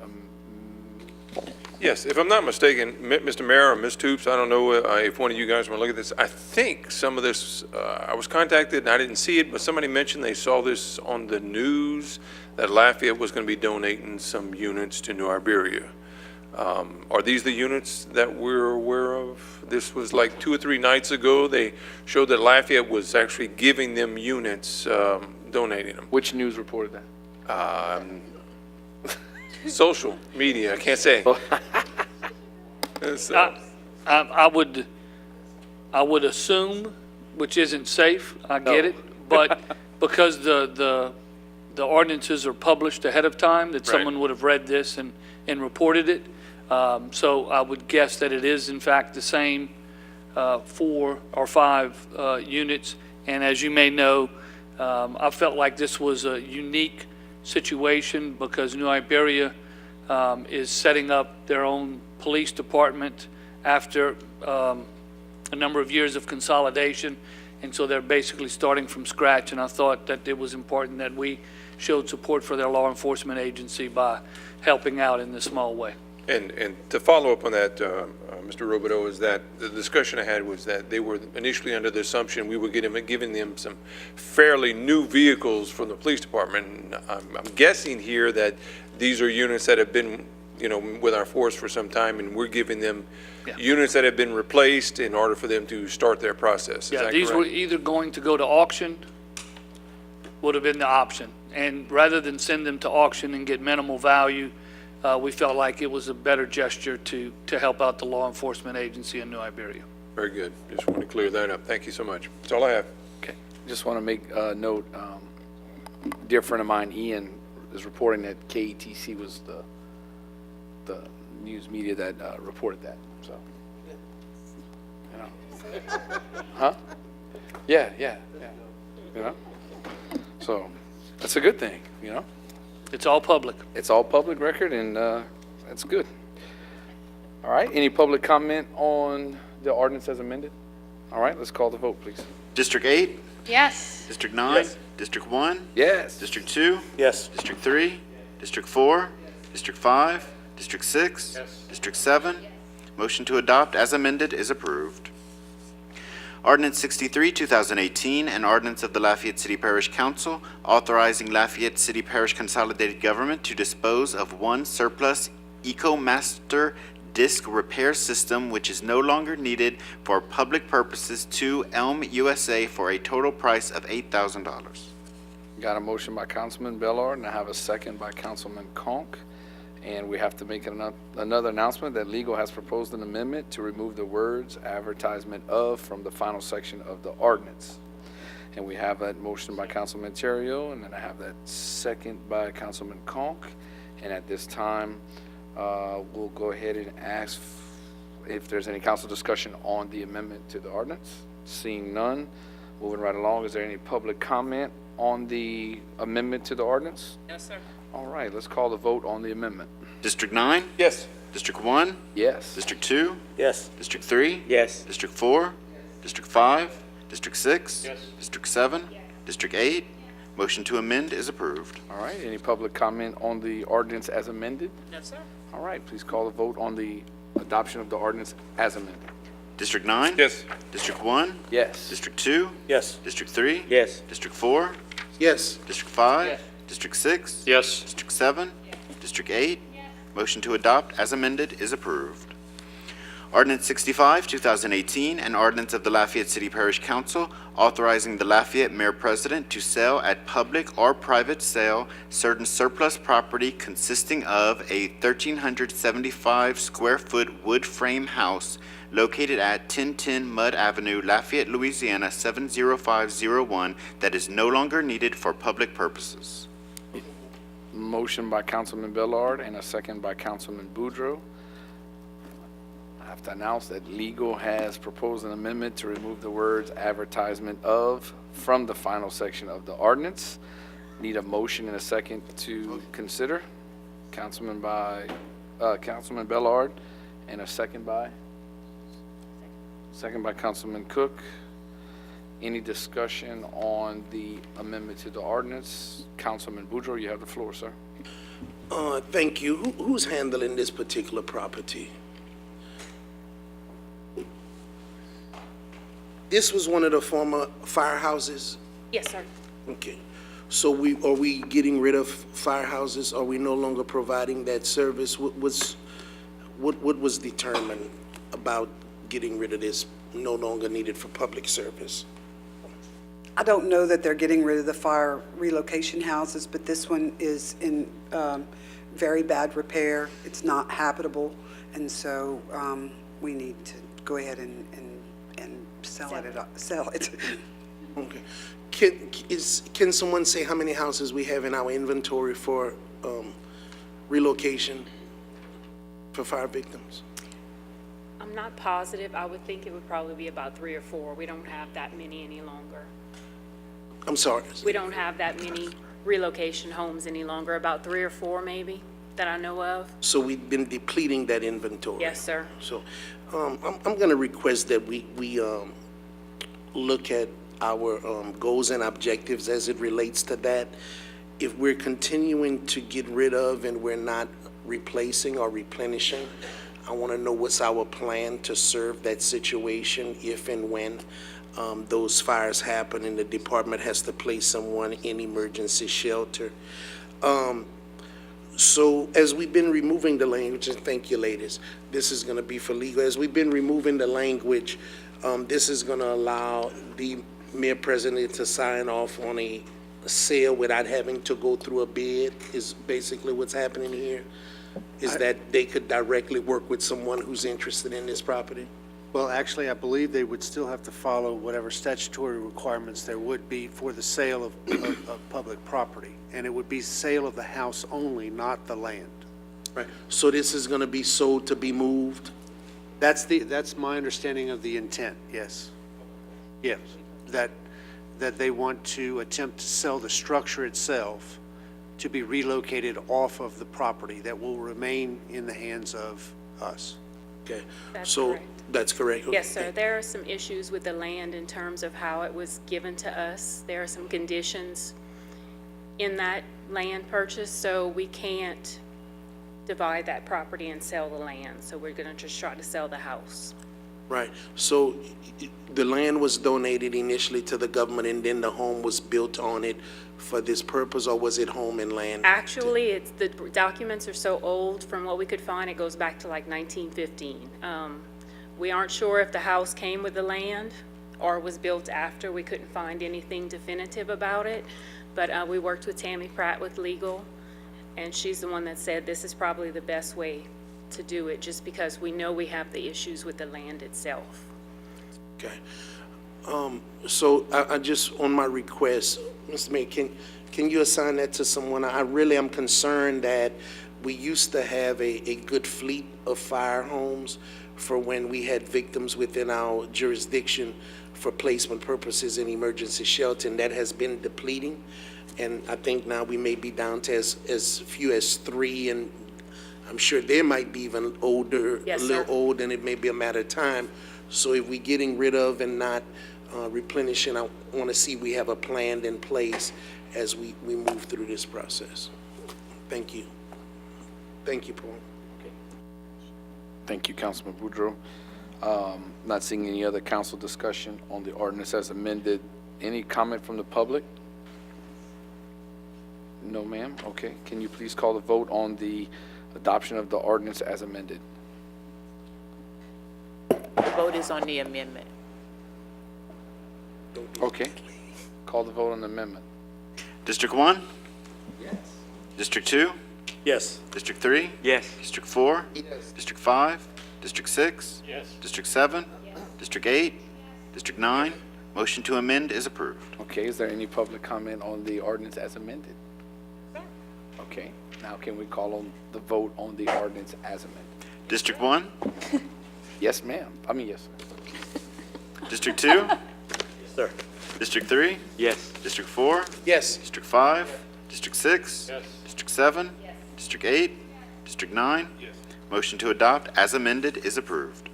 S7: Yes, if I'm not mistaken, Mr. Mayor or Ms. Toops, I don't know if one of you guys want to look at this. I think some of this, I was contacted and I didn't see it, but somebody mentioned they saw this on the news that Lafayette was going to be donating some units to New Iberia. Are these the units that we're aware of? This was like 2 or 3 nights ago. They showed that Lafayette was actually giving them units, donating them.
S5: which news reported that?
S7: Social media, I can't say. It's,
S10: I would assume, which isn't safe, I get it, but because the ordinances are published ahead of time, that someone would have read this and reported it. So I would guess that it is in fact the same 4 or 5 units. And as you may know, I felt like this was a unique situation because New Iberia is setting up their own police department after a number of years of consolidation, and so they're basically starting from scratch, and I thought that it was important that we showed support for their law enforcement agency by helping out in this small way.
S7: And to follow up on that, Mr. Robideau, is that the discussion I had was that they were initially under the assumption we were giving them some fairly new vehicles from the police department. I'm guessing here that these are units that have been, with our force for some time, and we're giving them units that have been replaced in order for them to start their process. Is
S10: Yeah,
S7: that
S10: these were
S7: correct?
S10: either going to go to auction, would have been the option. And rather than send them to auction and get minimal value, we felt like it was a better gesture to help out the law enforcement agency in New Iberia.
S7: Very good. Just want to clear that up. Thank you so much. That's all I have.
S10: Okay.
S5: Just want to make a note, dear friend of mine, Ian, is reporting that KETC was the news media that reported that, so. Huh? Yeah. So, that's a good thing,
S10: It's all public.
S5: It's all public record, and that's good. All right, any public comment on the ordinance as amended? All right, let's call the vote, please.
S9: District 8,
S11: Yes.
S9: District 9,
S5: Yes.
S9: District 1,
S5: Yes.
S9: District 2,
S1: Yes.
S9: District 3, District 4, District 5, District 6, District 7. Motion to adopt as amended is approved. Ordinance 63, 2018, an ordinance of the Lafayette City Parish Council authorizing Lafayette City Parish Consolidated Government to dispose of one surplus EcoMaster disc repair system which is no longer needed for public purposes to Elm USA for a total price of $8,000.
S5: Got a motion by Councilman Bellard, and I have a second by Councilman Conk. And we have to make another announcement that legal has proposed an amendment to remove the words advertisement of from the final section of the ordinance. And we have that motion by Councilman Terrio, and then I have that second by Councilman Conk. And at this time, we'll go ahead and ask if there's any council discussion on the amendment to the ordinance. Seeing none, moving right along, is there any public comment on the amendment to the ordinance?
S11: Yes, sir.
S5: All right, let's call the vote on the amendment.
S9: District 9,
S1: Yes.
S9: District 1,
S5: Yes.
S9: District 2,
S1: Yes.
S9: District 3,
S8: Yes.
S9: District 4, District 5, District 6, District 7, District 8. Motion to amend is approved.
S5: All right, any public comment on the ordinance as amended?
S11: No, sir.
S5: All right, please call the vote on the adoption of the ordinance as amended.
S9: District 9?
S7: Yes.
S9: District 1?
S5: Yes.
S9: District 2?
S1: Yes.
S9: District 3?
S8: Yes.
S9: District 4?
S3: Yes.
S9: District 5? District 6?
S2: Yes.
S9: District 7? District 8? Motion to adopt as amended is approved. Ordinance 65, 2018, an ordinance of the Lafayette City Parish Council authorizing the Lafayette Mayor President to sell at public or private sale certain surplus property consisting of a 1,375 square foot wood frame house located at 1010 Mud Avenue, Lafayette, Louisiana 70501 that is no longer needed for public purposes.
S5: Motion by Councilman Bellard and a second by Councilman Boudreaux. I have to announce that legal has proposed an amendment to remove the words advertisement of from the final section of the ordinance. Need a motion and a second to consider. Councilman Bellard and a second by Councilman Cook. Any discussion on the amendment to the ordinance? Councilman Boudreaux, you have the floor, sir.
S3: Thank you. Who's handling this particular property? This was one of the former firehouses?
S11: Yes, sir.
S3: Okay. So are we getting rid of firehouses? Are we no longer providing that service? What was determined about getting rid of this, no longer needed for public service?
S14: I don't know that they're getting rid of the fire relocation houses, but this one is in very bad repair. It's not habitable, and so we need to go ahead and sell it.
S3: Okay. Can someone say how many houses we have in our inventory for relocation for fire victims?
S15: I'm not positive. I would think it would probably be about 3 or 4. We don't have that many any longer.
S3: I'm sorry.
S15: We don't have that many relocation homes any longer, about 3 or 4 maybe, that I know of.
S3: So we've been depleting that inventory?
S15: Yes, sir.
S3: So I'm going to request that we look at our goals and objectives as it relates to that. If we're continuing to get rid of and we're not replacing or replenishing. I want to know what's our plan to serve that situation if and when those fires happen and the department has to place someone in emergency shelter. So as we've been removing the language, and thank you, ladies, this is going to be for legal. As we've been removing the language, this is going to allow the mayor president to sign off on a sale without having to go through a bid, is basically what's happening here? Is that they could directly work with someone who's interested in this property?
S16: Well, actually, I believe they would still have to follow whatever statutory requirements there would be for the sale of public property. And it would be sale of the house only, not the land.
S3: Right. So this is going to be sold to be moved?
S16: That's my understanding of the intent, yes. Yes, that they want to attempt to sell the structure itself to be relocated off of the property that will remain in the hands of us.
S3: Okay.
S15: That's
S3: So
S15: correct.
S3: that's correct?
S15: Yes, sir. There are some issues with the land in terms of how it was given to us. There are some conditions in that land purchase, so we can't divide that property and sell the land. So we're going to just try to sell the house.
S3: Right. So the land was donated initially to the government and then the home was built on it for this purpose, or was it home and land?
S15: Actually, the documents are so old, from what we could find, it goes back to like 1915. We aren't sure if the house came with the land or was built after. We couldn't find anything definitive about it, but we worked with Tammy Pratt with legal, and she's the one that said this is probably the best way to do it, just because we know we have the issues with the land itself.
S3: Okay. So I just, on my request, Mr. Mayor, can you assign that to someone? I really am concerned that we used to have a good fleet of fire homes for when we had victims within our jurisdiction for placement purposes in emergency shelter, and that has been depleting. And I think now we may be down to as few as 3, and I'm sure there might be even older,
S15: Yes,
S3: a little
S15: sir.
S3: old, and it may be a matter of time. So if we're getting rid of and not replenishing, I want to see we have a plan in place as we move through this process. Thank you. Thank you, Paul.
S5: Thank you, Councilman Boudreaux. Not seeing any other council discussion on the ordinance as amended. Any comment from the public? No, ma'am? Okay. Can you please call the vote on the adoption of the ordinance as amended?
S11: The vote is on the amendment.
S5: Okay. Call the vote on the amendment.
S9: District 1? Yes. District 2?
S8: Yes.
S9: District 3?
S8: Yes.
S9: District 4? Yes. District 5? District 6?
S2: Yes.
S9: District 7? District 8? District 9? Motion to amend is approved.
S5: Okay, is there any public comment on the ordinance as amended? Okay, now can we call on the vote on the ordinance as amended?
S9: District 1?
S5: Yes, ma'am. Yes, sir.
S9: District 2?
S8: Sir.
S9: District 3?
S8: Yes.
S9: District 4?
S3: Yes.
S9: District 5? District 6?
S2: Yes.
S9: District 7? District 8? District 9? Motion to adopt as amended is approved.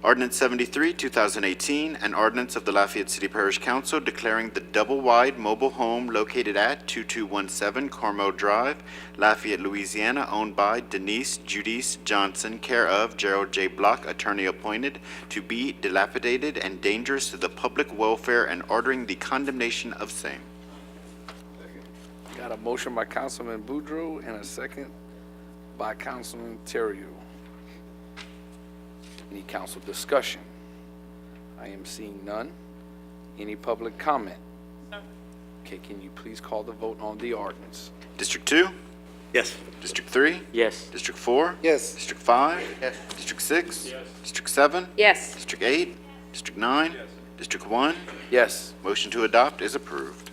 S9: Ordinance 73, 2018, an ordinance of the Lafayette City Parish Council declaring the double-wide mobile home located at 2217 Cornwall Drive, Lafayette, Louisiana, owned by Denise Judice Johnson, care of Gerald J. Block, attorney appointed, to be dilapidated and dangerous to the public welfare and ordering the condemnation of same.
S5: Got a motion by Councilman Boudreaux and a second by Councilman Terrio. Any council discussion? I am seeing none. Any public comment? Okay, can you please call the vote on the ordinance?
S9: District 2?
S8: Yes.
S9: District 3?
S8: Yes.
S9: District 4?
S3: Yes.
S9: District 5? Yes. District 6? Yes. District 7?
S15: Yes.
S9: District 8? District 9? District 1?
S5: Yes.
S9: Motion to adopt is approved.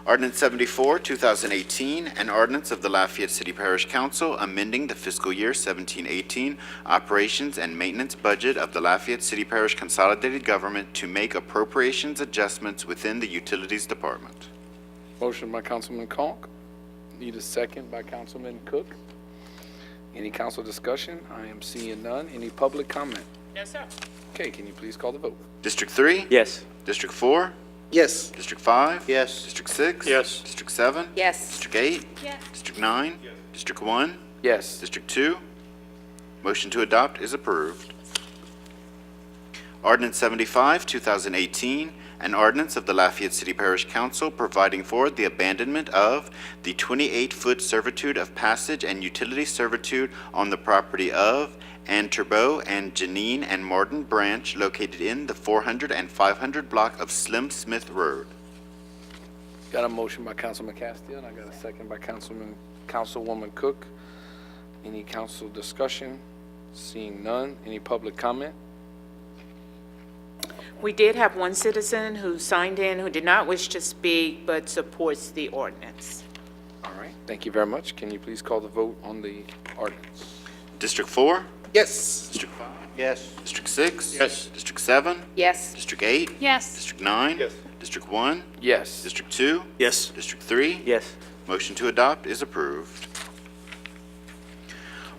S9: Ordinance 74, 2018, an ordinance of the Lafayette City Parish Council amending the fiscal year 17-18 operations and maintenance budget of the Lafayette City Parish Consolidated Government to make appropriations adjustments within the Utilities Department.
S5: Motion by Councilman Conk. Need a second by Councilman Cook. Any council discussion? I am seeing none. Any public comment?
S11: Yes, sir.
S5: Okay, can you please call the vote?
S9: District 3?
S8: Yes.
S9: District 4?
S3: Yes.
S9: District 5?
S3: Yes.
S9: District 6?
S2: Yes.
S9: District 7?
S15: Yes.
S9: District 8?
S15: Yes.
S9: District 9? District 1?
S5: Yes.
S9: District 2? Motion to adopt is approved. Ordinance 75, 2018, an ordinance of the Lafayette City Parish Council providing for the abandonment of the 28-foot servitude of passage and utility servitude on the property of Ann Turbo and Janine and Martin Branch located in the 400 and 500 block of Slim Smith Road.
S5: Got a motion by Councilman Castile, and I got a second by Councilwoman Cook. Any council discussion? Seeing none. Any public comment?
S11: We did have one citizen who signed in who did not wish to speak but supports the ordinance.
S5: All right, thank you very much. Can you please call the vote on the ordinance?
S9: District 4?
S3: Yes.
S9: District 5?
S16: Yes.
S9: District 6?
S2: Yes.
S9: District 7?
S15: Yes.
S9: District 8?
S15: Yes.
S9: District 9?
S16: Yes.
S9: District 1?
S5: Yes.
S9: District 2?
S1: Yes.
S9: District 3?
S8: Yes.
S9: Motion to adopt is approved.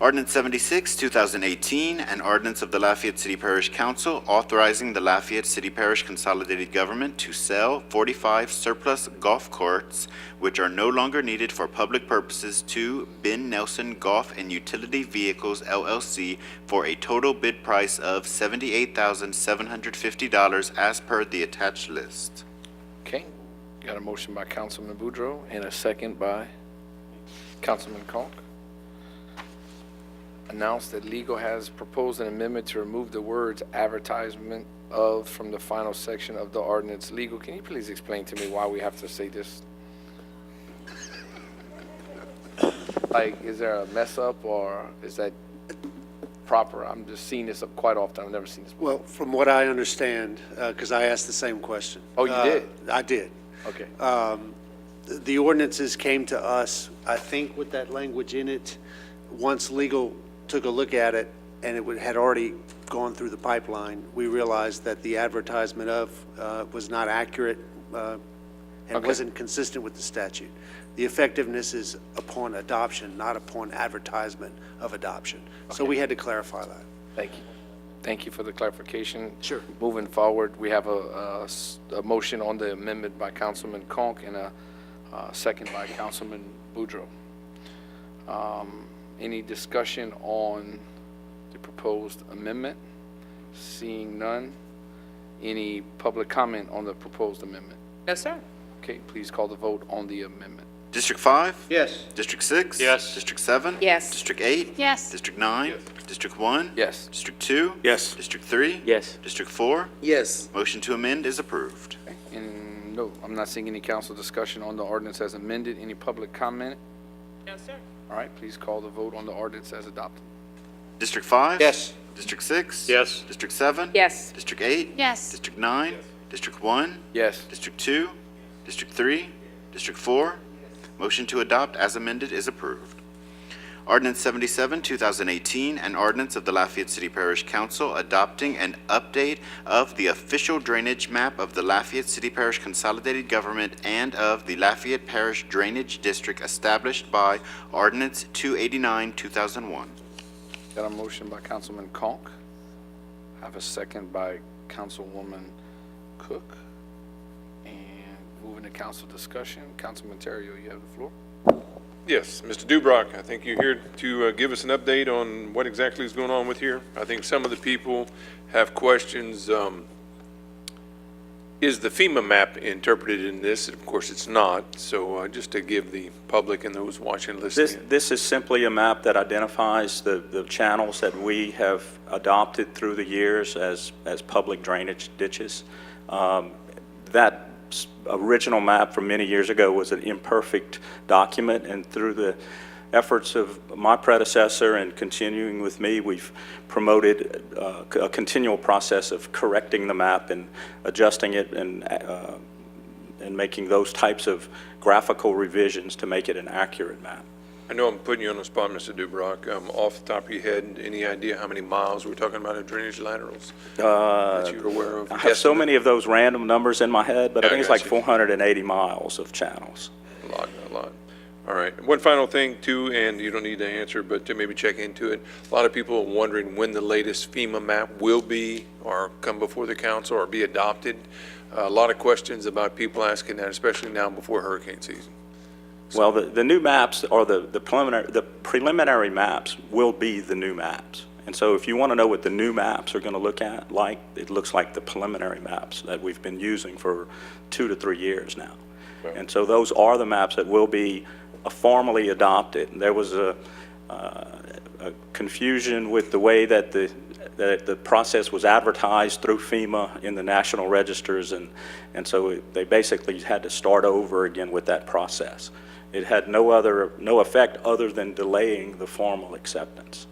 S9: Ordinance 76, 2018, an ordinance of the Lafayette City Parish Council authorizing the Lafayette City Parish Consolidated Government to sell 45 surplus golf carts which are no longer needed for public purposes to Ben Nelson Golf and Utility Vehicles LLC for a total bid price of $78,750 as per the attached list.
S5: Okay, got a motion by Councilman Boudreaux and a second by Councilman Conk. Announced that legal has proposed an amendment to remove the words advertisement of from the final section of the ordinance. Legal, can you please explain to me why we have to say this? Like, is there a mess up or is that proper? I'm just seeing this up quite often. I've never seen this before.
S16: Well, from what I understand, because I asked the same question.
S5: Oh, you did?
S16: I did.
S5: Okay.
S16: The ordinances came to us, I think, with that language in it. Once legal took a look at it and it had already gone through the pipeline, we realized that the advertisement of was not accurate and
S5: Okay.
S16: wasn't consistent with the statute. The effectiveness is upon adoption, not upon advertisement of adoption. So
S5: Okay.
S16: we had to clarify that.
S5: Thank you. Thank you for the clarification.
S16: Sure.
S5: Moving forward, we have a motion on the amendment by Councilman Conk and a second by Councilman Boudreaux. Any discussion on the proposed amendment? Seeing none. Any public comment on the proposed amendment?
S11: No, sir.
S5: Okay, please call the vote on the amendment.
S9: District 5?
S16: Yes.
S9: District 6?
S2: Yes.
S9: District 7?
S11: Yes.
S9: District 8?
S15: Yes.
S9: District 9? District 1?
S5: Yes.
S9: District 2?
S1: Yes.
S9: District 3?
S8: Yes.
S9: District 4?
S3: Yes.
S9: Motion to amend is approved.
S5: Okay, and no, I'm not seeing any council discussion on the ordinance as amended. Any public comment?
S11: No, sir.
S5: All right, please call the vote on the ordinance as adopted.
S9: District 5?
S16: Yes.
S9: District 6?
S2: Yes.
S9: District 7?
S15: Yes.
S9: District 8?
S15: Yes.
S9: District 9? District 1?
S5: Yes.
S9: District 2? District 3? District 4? Motion to adopt as amended is approved. Ordinance 77, 2018, an ordinance of the Lafayette City Parish Council adopting an update of the official drainage map of the Lafayette City Parish Consolidated Government and of the Lafayette Parish Drainage District established by Ordinance 289, 2001.
S5: Got a motion by Councilman Conk. I have a second by Councilwoman Cook. And moving to council discussion, Councilman Terrio, you have the floor.
S7: Yes, Mr. Dubrock, I think you're here to give us an update on what exactly is going on with here. I think some of the people have questions. Is the FEMA map interpreted in this? Of course, it's not. So just to give the public and those watching and listening.
S17: This is simply a map that identifies the channels that we have adopted through the years as public drainage ditches. That original map from many years ago was an imperfect document, and through the efforts of my predecessor and continuing with me, we've promoted a continual process of correcting the map and adjusting it and making those types of graphical revisions to make it an accurate map.
S7: I know I'm putting you on the spot, Mr. Dubrock. Off the top of your head, any idea how many miles we're talking about of drainage laterals that you're aware of?
S17: I have so many of those random numbers in my head, but I
S7: Yeah,
S17: think it's
S7: I
S17: like
S7: got you.
S17: 480 miles of channels.
S7: A lot. All right. One final thing, too, and you don't need to answer, but to maybe check into it. A lot of people are wondering when the latest FEMA map will be or come before the council or be adopted. A lot of questions about people asking that, especially now before hurricane season.
S17: Well, the new maps or the preliminary maps will be the new maps. And so if you want to know what the new maps are going to look at, like, it looks like the preliminary maps that we've been using for 2 to 3 years now. And so those are the maps that will be formally adopted. There was a confusion with the way that the process was advertised through FEMA in the national registers, and so they basically had to start over again with that process. It had no effect other than delaying the formal acceptance.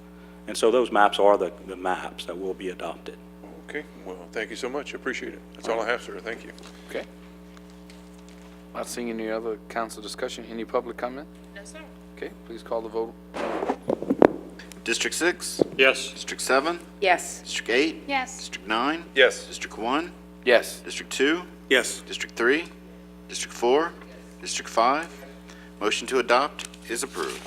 S17: And so those maps are the maps that will be adopted.
S7: Okay, well, thank you so much. I appreciate it. That's all I have, sir. Thank you.
S5: Okay. Not seeing any other council discussion. Any public comment?
S11: No, sir.
S5: Okay, please call the vote.
S9: District 6?
S2: Yes.
S9: District 7?
S15: Yes.
S9: District 8?
S15: Yes.
S9: District 9?
S7: Yes.
S9: District 1?
S5: Yes.
S9: District 2?
S1: Yes.
S9: District 3? District 4? District 5? Motion to adopt is approved.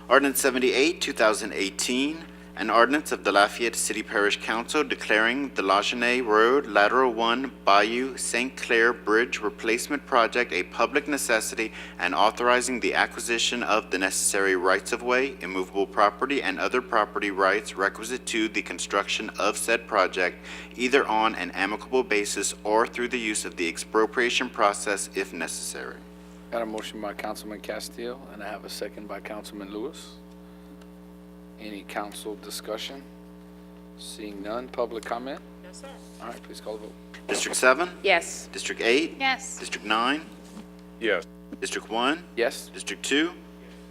S9: Ordinance 78, 2018, an ordinance of the Lafayette City Parish Council declaring the Lajeunesse Road Lateral 1 Bayou St. Clair Bridge Replacement Project a public necessity and authorizing the acquisition of the necessary rights-of-way, immovable property, and other property rights requisite to the construction of said project, either on an amicable basis or through the use of the expropriation process if necessary.
S5: Got a motion by Councilman Castillo, and I have a second by Councilman Lewis. Any council discussion? Seeing none, public comment?
S11: No, sir.
S5: All right, please call the vote.
S9: District 7?
S15: Yes.
S9: District 8?
S15: Yes.
S9: District 9?
S7: Yes.
S9: District 1?
S5: Yes.
S9: District 2?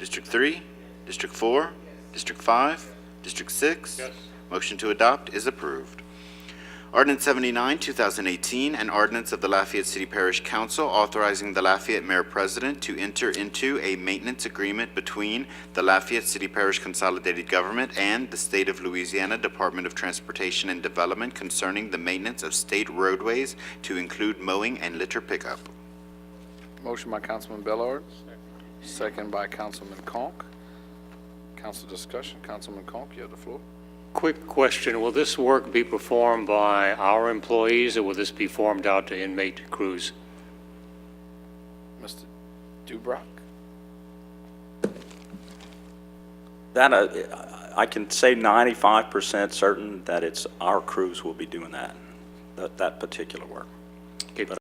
S9: District 3? District 4? District 5? District 6?
S2: Yes.
S9: Motion to adopt is approved. Ordinance 79, 2018, an ordinance of the Lafayette City Parish Council authorizing the Lafayette Mayor President to enter into a maintenance agreement between the Lafayette City Parish Consolidated Government and the State of Louisiana Department of Transportation and Development concerning the maintenance of state roadways to include mowing and litter pickup.
S5: Motion by Councilman Bellard, second by Councilman Conk. Council discussion. Councilman Conk, you have the floor.
S2: Quick question, will this work be performed by our employees, or will this be formed out to inmate crews?
S5: Mr. Dubrock?
S17: That, I can say 95% certain that it's our crews will be doing that particular work.